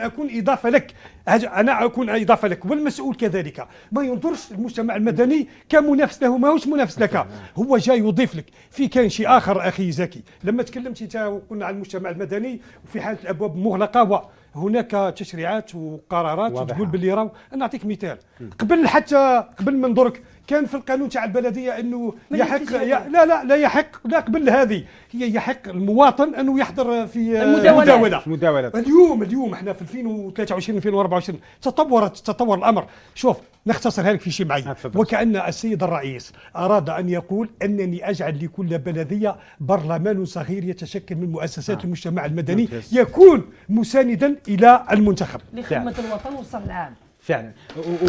أكون إضافة لك، أنا أكون إضافة لك، والمسؤول كذلك ما ينظرش المجتمع المدني كمنافس له، ما هوش منافس لك، هو جاي يضيف لك. في كان شيء آخر أخي زكي، لما تكلمت أنت وقلنا عن المجتمع المدني وفي حالة الأبواب مغلقة هناك تشريعات وقرارات تقول باللي راهو. أنا نعطيك مثال، قبل من درك كان في القانون تاع البلديه انه يحق لا يحق، لا قبل هذه هي يحق المواطن انه يحضر في المداوله. اليوم احنا في 2023 2024 تطور الامر. شوف نختصرها لك في شيء معين، وكأن السيد الرئيس اراد ان يقول انني اجعل لكل بلديه برلمان صغير يتشكل من مؤسسات المجتمع المدني يكون مساندا الى المنتخب لخدمه الوطن والصالح العام. فعلا.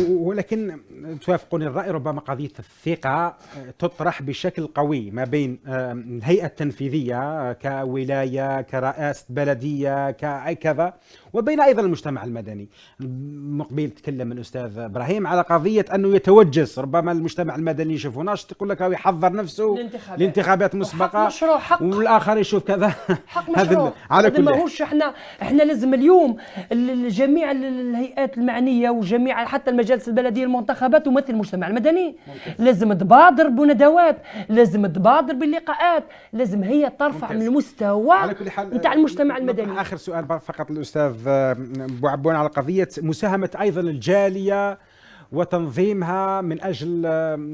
ولكن توافقوني الرأي، ربما قضية الثقة تطرح بشكل قوي ما بين الهيئة التنفيذية كولاية كرئاسة بلدية كذا، وبين أيضا المجتمع المدني. مقبل تكلم الأستاذ إبراهيم على قضية أنه يتوجس، ربما المجتمع المدني يشوف ناشط يقول لك يحضر نفسه لانتخابات مسبقة، والآخر يشوف كذا. حق مشروع. على كل ما هوش احنا لازم اليوم جميع الهيئات المعنية وجميع حتى المجالس البلدية المنتخبات تمثل المجتمع المدني. لازم تبادر بندوات، لازم تبادر باللقاءات، لازم هي ترفع من المستوى نتاع المجتمع المدني. آخر سؤال فقط الأستاذ بوعبون على قضية مساهمة أيضا الجالية وتنظيمها من أجل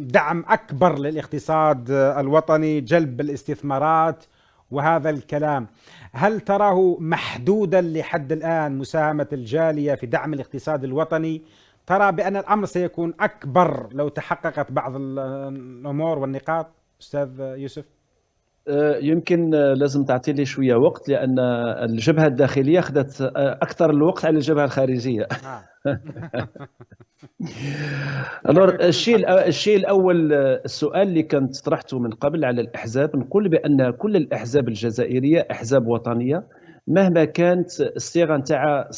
دعم أكبر للاقتصاد الوطني، جلب الاستثمارات وهذا الكلام. هل تراه محدودا لحد الآن مساهمة الجالية في دعم الاقتصاد الوطني؟ ترى بأن الأمر سيكون أكبر لو تحققت بعض الأمور والنقاط؟ أستاذ يوسف. يمكن لازم تعطي لي شويه وقت، لان الجبهه الداخليه اخذت اكثر الوقت على الجبهه الخارجيه. الشيء الاول، السؤال اللي كنت طرحته من قبل على الاحزاب، نقول بان كل الاحزاب الجزائريه احزاب وطنيه مهما كانت الصيغه نتاعها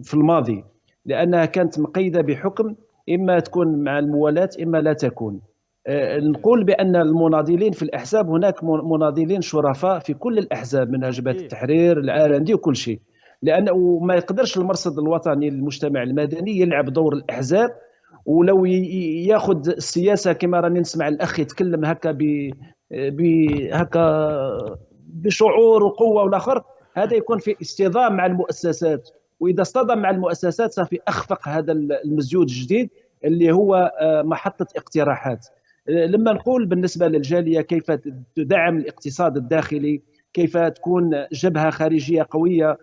في الماضي، لانها كانت مقيده بحكم اما تكون مع الموالاه اما لا تكون. نقول بأن المناضلين في الأحزاب، هناك مناضلين شرفاء في كل الأحزاب من جبهة التحرير العارندي وكل شيء، لأنه ما يقدرش المرصد الوطني للمجتمع المدني يلعب دور الأحزاب. ولو ياخذ السياسة كما راني نسمع الأخ يتكلم هكا بشعور وقوة والآخر، هذا يكون في اصطدام مع المؤسسات، وإذا اصطدم مع المؤسسات سوف أخفق هذا المزيود الجديد اللي هو محطة اقتراحات. لما نقول بالنسبة للجالية كيف تدعم الاقتصاد الداخلي، كيف تكون جبهة خارجية قوية،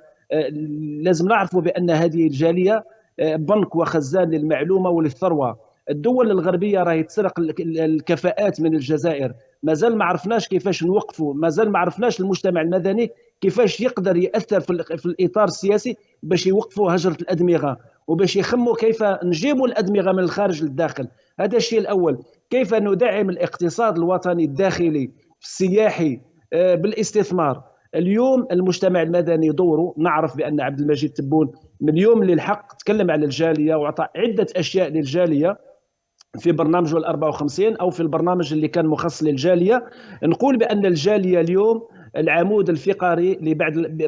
لازم نعرفوا بأن هذه الجالية بنك وخزان للمعلومة وللثروة. الدول الغربية راهي تسرق الكفاءات من الجزائر، مازال ما عرفناش كيفاش نوقفوا، مازال ما عرفناش المجتمع المدني كيفاش يقدر يأثر في الإطار السياسي باش يوقفوا هجرة الأدمغة، وباش يخموا كيف نجيبوا الأدمغة من الخارج للداخل. هذا الشيء الأول. كيف ندعم الاقتصاد الوطني الداخلي السياحي بالاستثمار. اليوم المجتمع المدني دوره، نعرف بأن عبد المجيد تبون من اليوم اللي الحق تكلم على الجالية وعطى عدة أشياء للجالية في برنامجه 54 أو في البرنامج اللي كان مخصص للجالية. نقول بأن الجالية اليوم العمود الفقري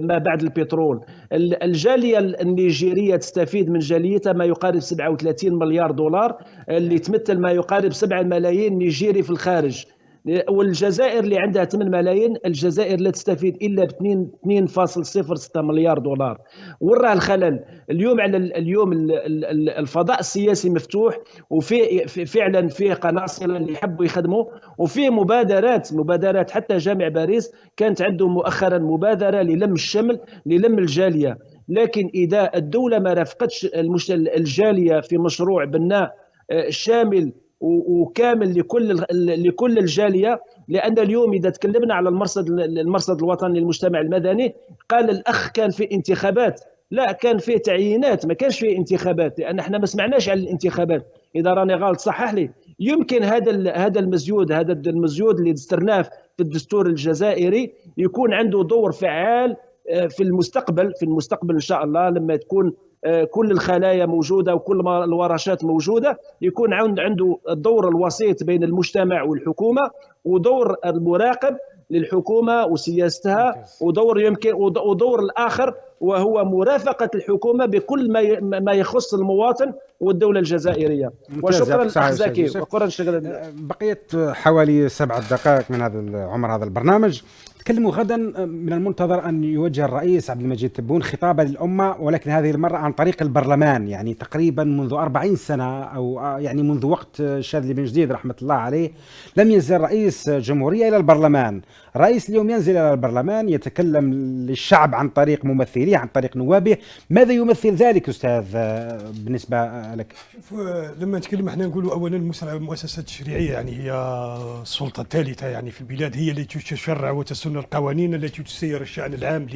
ما بعد البترول. الجالية النيجيرية تستفيد من جاليتها ما يقارب 37 مليار دولار، اللي تمثل ما يقارب 7 ملايين نيجيري في الخارج. والجزائر اللي عندها 8 ملايين، الجزائر لا تستفيد الا ب 2.06 مليار دولار. وراه الخلل اليوم على اليوم الفضاء السياسي مفتوح، وفي فعلا فيه قناصله اللي يحبوا يخدموا، وفيه مبادرات حتى جامع باريس كانت عنده مؤخرا مبادره للم الشمل للم الجاليه. لكن إذا الدولة ما رافقتش الجالية في مشروع بناء شامل وكامل لكل الجالية، لأن اليوم إذا تكلمنا على المرصد الوطني للمجتمع المدني، قال الأخ كان في انتخابات، لا، كان فيه تعيينات، ما كانش فيه انتخابات، لأن احنا ما سمعناش عن الانتخابات. إذا راني غلط صحح لي. يمكن هذا المزيود اللي دسترناه في الدستور الجزائري يكون عنده دور فعال في المستقبل إن شاء الله، لما تكون كل الخلايا موجودة وكل الورشات موجودة، يكون عنده الدور الوسيط بين المجتمع والحكومة، ودور المراقب للحكومة وسياستها، ودور الآخر وهو مرافقة الحكومة بكل ما يخص المواطن والدولة الجزائرية. وشكرا الأخ زكي. بقيت حوالي 7 دقائق من هذا البرنامج. تكلموا غدا من المنتظر أن يوجه الرئيس عبد المجيد تبون خطابا للأمة، ولكن هذه المرة عن طريق البرلمان. يعني تقريبا منذ 40 سنة أو يعني منذ وقت الشاذلي بن جديد رحمة الله عليه لم ينزل رئيس جمهورية إلى البرلمان. الرئيس اليوم ينزل إلى البرلمان، يتكلم للشعب عن طريق ممثليه، عن طريق نوابه. ماذا يمثل ذلك أستاذ بالنسبة لك؟ شوف، لما نتكلم احنا نقولوا أولا المؤسسات التشريعية يعني هي السلطة الثالثة يعني في البلاد، هي التي تشرع وتسن القوانين التي تسير الشأن العام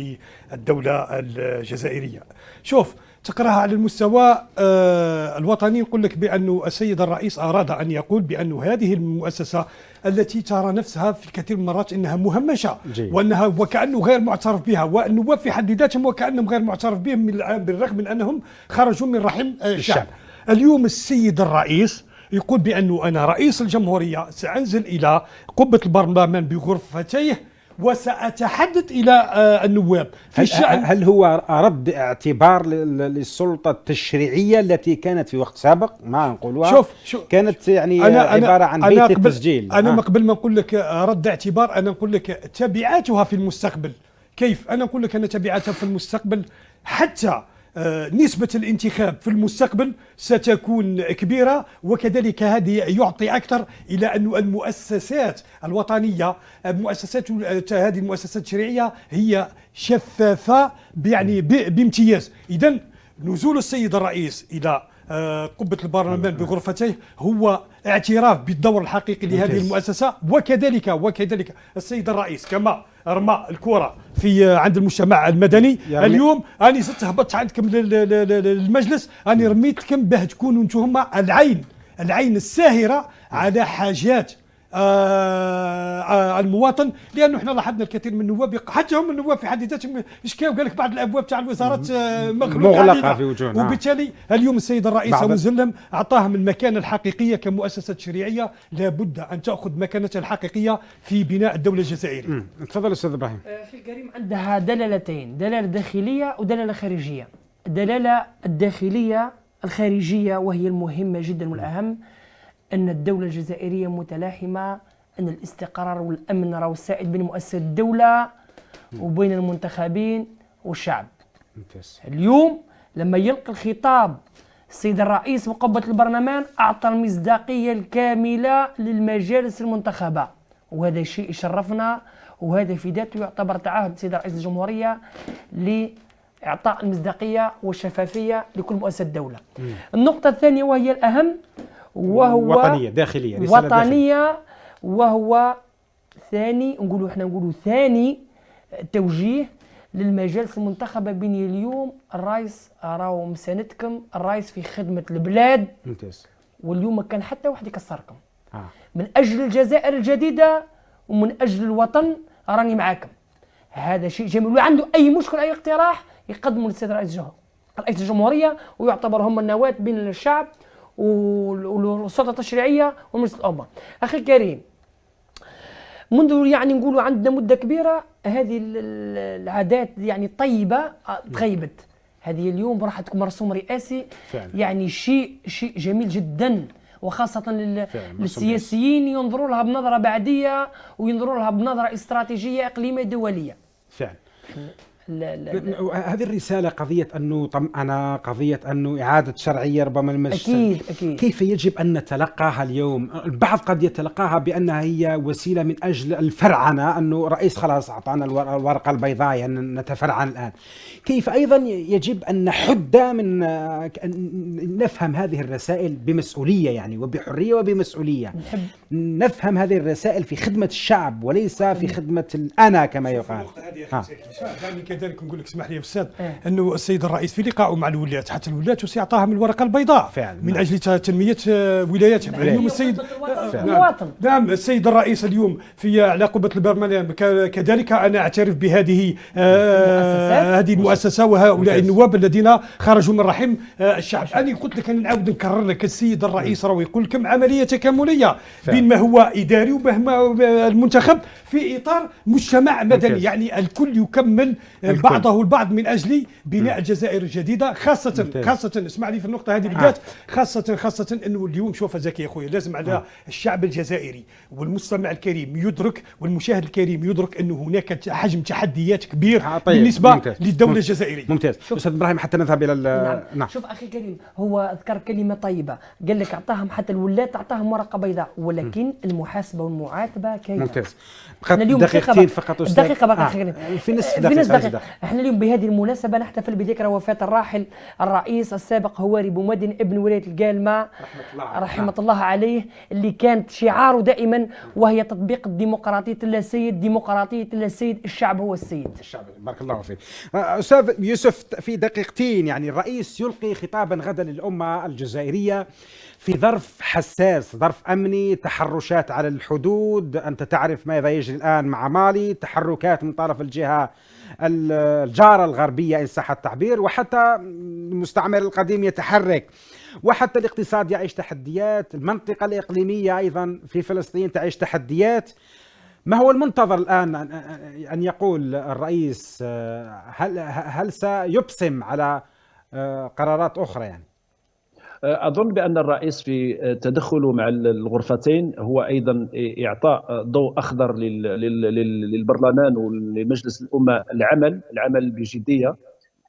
للدولة الجزائرية. شوف، تقراها على المستوى الوطني، يقول لك بأن السيد الرئيس أراد أن يقول بأن هذه المؤسسة التي ترى نفسها في كثير من المرات أنها مهمشة وأنها وكأنه غير معترف بها، والنواب في حد ذاتهم وكأنهم غير معترف بهم بالرغم من أنهم خرجوا من رحم الشعب. اليوم السيد الرئيس يقول بأنه أنا رئيس الجمهورية سأنزل إلى قبة البرلمان بغرفتيه وسأتحدث إلى النواب في الشأن. هل هو رد اعتبار للسلطة التشريعية التي كانت في وقت سابق ما نقولوها كانت يعني عبارة عن بيت التسجيل؟ أنا قبل ما نقول لك رد اعتبار، أنا نقول لك تبعاتها في المستقبل. كيف؟ أنا أقول لك أن تبعاتها في المستقبل حتى نسبة الانتخاب في المستقبل ستكون كبيرة، وكذلك هذه يعطي أكثر إلى أن المؤسسات الوطنية هذه المؤسسات التشريعية هي شفافة يعني بامتياز. إذن نزول السيد الرئيس إلى قبة البرلمان بغرفتيه هو اعتراف بالدور الحقيقي لهذه المؤسسة، وكذلك السيد الرئيس كما رمى الكرة عند المجتمع المدني اليوم أنا زدت هبطت عندكم للمجلس، أنا رميتكم باه تكونوا انتم العين الساهرة على حاجات المواطن، لانه احنا لاحظنا الكثير من النواب حتى هم النواب في حد ذاتهم اشكاو، قال لك بعض الابواب تاع الوزارات مغلقه في وجوهنا، وبالتالي اليوم السيد الرئيس ابو زلم اعطاهم المكانه الحقيقيه كمؤسسه تشريعيه لابد ان تاخذ مكانتها الحقيقيه في بناء الدوله الجزائريه. تفضل استاذ ابراهيم. اخي الكريم، عندها دلالتين، دلاله داخليه ودلاله خارجيه. الدلاله الداخليه الخارجيه وهي المهمه جدا والاهم، أن الدولة الجزائرية متلاحمة، أن الاستقرار والأمن راهو السائد بين مؤسسات الدولة وبين المنتخبين والشعب. اليوم لما يلقي الخطاب السيد الرئيس مقبة البرلمان أعطى المصداقية الكاملة للمجالس المنتخبة، وهذا شيء يشرفنا، وهذا في ذاته يعتبر تعهد السيد رئيس الجمهورية لإعطاء المصداقية والشفافية لكل مؤسسات الدولة. النقطة الثانية وهي الأهم وهو وطنية داخلية، وطنية، وهو ثاني نقولوا ثاني توجيه للمجالس المنتخبة. بني اليوم الرئيس راهو مساندكم، الرئيس في خدمة البلاد. ممتاز. واليوم ما كان حتى واحد يكسركم. من أجل الجزائر الجديدة ومن أجل الوطن راني معاكم. هذا شيء جميل، واللي عنده أي مشكل أي اقتراح يقدمه للسيد رئيس الجمهورية، ويعتبر هم النواة بين الشعب والسلطة التشريعية ومجلس الأمة. أخي الكريم، منذ يعني نقولوا عندنا مدة كبيرة هذه العادات يعني طيبة تغيبت. هذه اليوم راح تكون مرسوم رئاسي فعلا. يعني شيء جميل جدا، وخاصة للسياسيين ينظروا لها بنظرة بعدية وينظروا لها بنظرة استراتيجية إقليمية دولية. فعلا. هذه الرسالة قضية أنه طمأنة، قضية أنه إعادة شرعية ربما المجتمع. أكيد. كيف يجب أن نتلقاها اليوم؟ البعض قد يتلقاها بأنها هي وسيلة من أجل الفرعنة، أنه رئيس خلاص أعطانا الورقة البيضاء يعني نتفرعن الآن. كيف أيضا يجب أن نحد من نفهم هذه الرسائل بمسؤولية يعني وبحرية وبمسؤولية، نفهم هذه الرسائل في خدمة الشعب وليس في خدمة الأنا كما يقال. دعني كذلك نقول لك اسمح لي يا استاذ انه السيد الرئيس في لقائه مع الولاة حتى الولاة سيعطاها من الورقه البيضاء فعلا من اجل تنميه ولاياتهم. اليوم السيد نعم السيد الرئيس اليوم في على قبه البرلمان كذلك انا اعترف بهذه هذه المؤسسه وهؤلاء النواب الذين خرجوا من رحم الشعب. انا قلت لك انا نعاود نكرر لك السيد الرئيس راه يقول لكم عمليه تكامليه بين ما هو اداري وما هو المنتخب في اطار مجتمع مدني، يعني الكل يكمل بعضه البعض من اجل بناء الجزائر الجديده، خاصه اسمع لي في النقطه هذه بالذات، خاصه انه اليوم شوف زكي يا خويا لازم على الشعب الجزائري والمستمع الكريم يدرك والمشاهد الكريم يدرك انه هناك حجم تحديات كبير بالنسبه للدوله الجزائريه. ممتاز استاذ ابراهيم حتى نذهب الى نعم. شوف اخي كريم هو ذكر كلمه طيبه، قال لك اعطاهم حتى الولاة اعطاهم ورقه بيضاء، ولكن المحاسبه والمعاتبه كاينه. ممتاز. اليوم دقيقتين فقط استاذ. دقيقه بقى في نصف دقيقه. احنا اليوم بهذه المناسبه نحتفل بذكرى وفاه الراحل الرئيس السابق هواري بومدين ابن ولايه القالمه رحمه الله عليه، اللي كانت شعاره دائما وهي تطبيق الديمقراطيه اللاسيد، ديمقراطيه اللاسيد، الشعب هو السيد. الشعب. بارك الله فيك. استاذ يوسف في دقيقتين، يعني الرئيس يلقي خطابا غدا للامه الجزائريه في ظرف حساس، ظرف أمني، تحرشات على الحدود، أنت تعرف ماذا يجري الآن مع مالي، تحركات من طرف الجهة الجارة الغربية إن صح التعبير، وحتى المستعمر القديم يتحرك، وحتى الاقتصاد يعيش تحديات، المنطقة الإقليمية أيضا في فلسطين تعيش تحديات. ما هو المنتظر الآن أن يقول الرئيس؟ هل سيبصم على قرارات أخرى يعني؟ أظن بأن الرئيس في تدخله مع الغرفتين هو أيضا إعطاء ضوء أخضر للبرلمان ولمجلس الأمة العمل بجدية،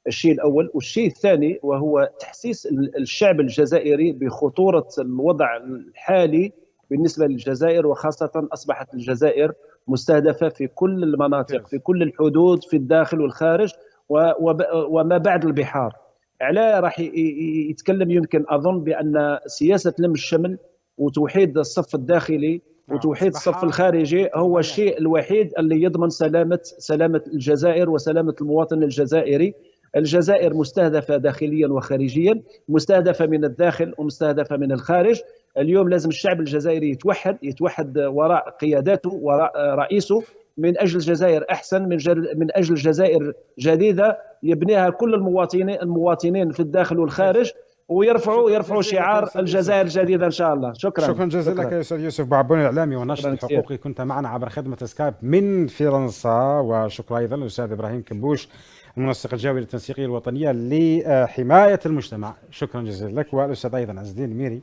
الشيء الأول. والشيء الثاني وهو تحسيس الشعب الجزائري بخطورة الوضع الحالي بالنسبة للجزائر، وخاصة أصبحت الجزائر مستهدفة في كل المناطق، في كل الحدود، في الداخل والخارج وما بعد البحار. علاه راح يتكلم؟ يمكن اظن بان سياسه لم الشمل وتوحيد الصف الداخلي وتوحيد الصف الخارجي هو الشيء الوحيد اللي يضمن سلامه الجزائر وسلامه المواطن الجزائري. الجزائر مستهدفه داخليا وخارجيا، مستهدفه من الداخل ومستهدفه من الخارج. اليوم لازم الشعب الجزائري يتوحد وراء قياداته، وراء رئيسه، من اجل جزائر احسن، من اجل جزائر جديده يبنيها كل المواطنين في الداخل والخارج، ويرفعوا شعار الجزائر الجديده ان شاء الله. شكرا جزيلا لك يا استاذ يوسف بعبوني الاعلامي والناشط الحقوقي، كنت معنا عبر خدمه سكايب من فرنسا. وشكرا ايضا للاستاذ ابراهيم كبوش المنسق الجوي للتنسيقيه الوطنيه لحمايه المجتمع. شكرا جزيلا لك. والاستاذ ايضا عز الدين الميري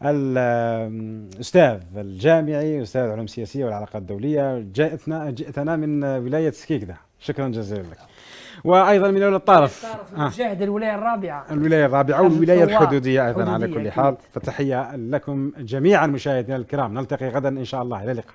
الأستاذ الجامعي، أستاذ علوم سياسية والعلاقات الدولية، جئتنا من ولاية سكيكدا. شكرا جزيلا لك. وأيضا من أولى الطرف مشاهد الولاية الرابعة والولاية الحدودية أيضا على كل حال. فتحية لكم جميعا مشاهدينا الكرام، نلتقي غدا إن شاء الله. إلى اللقاء.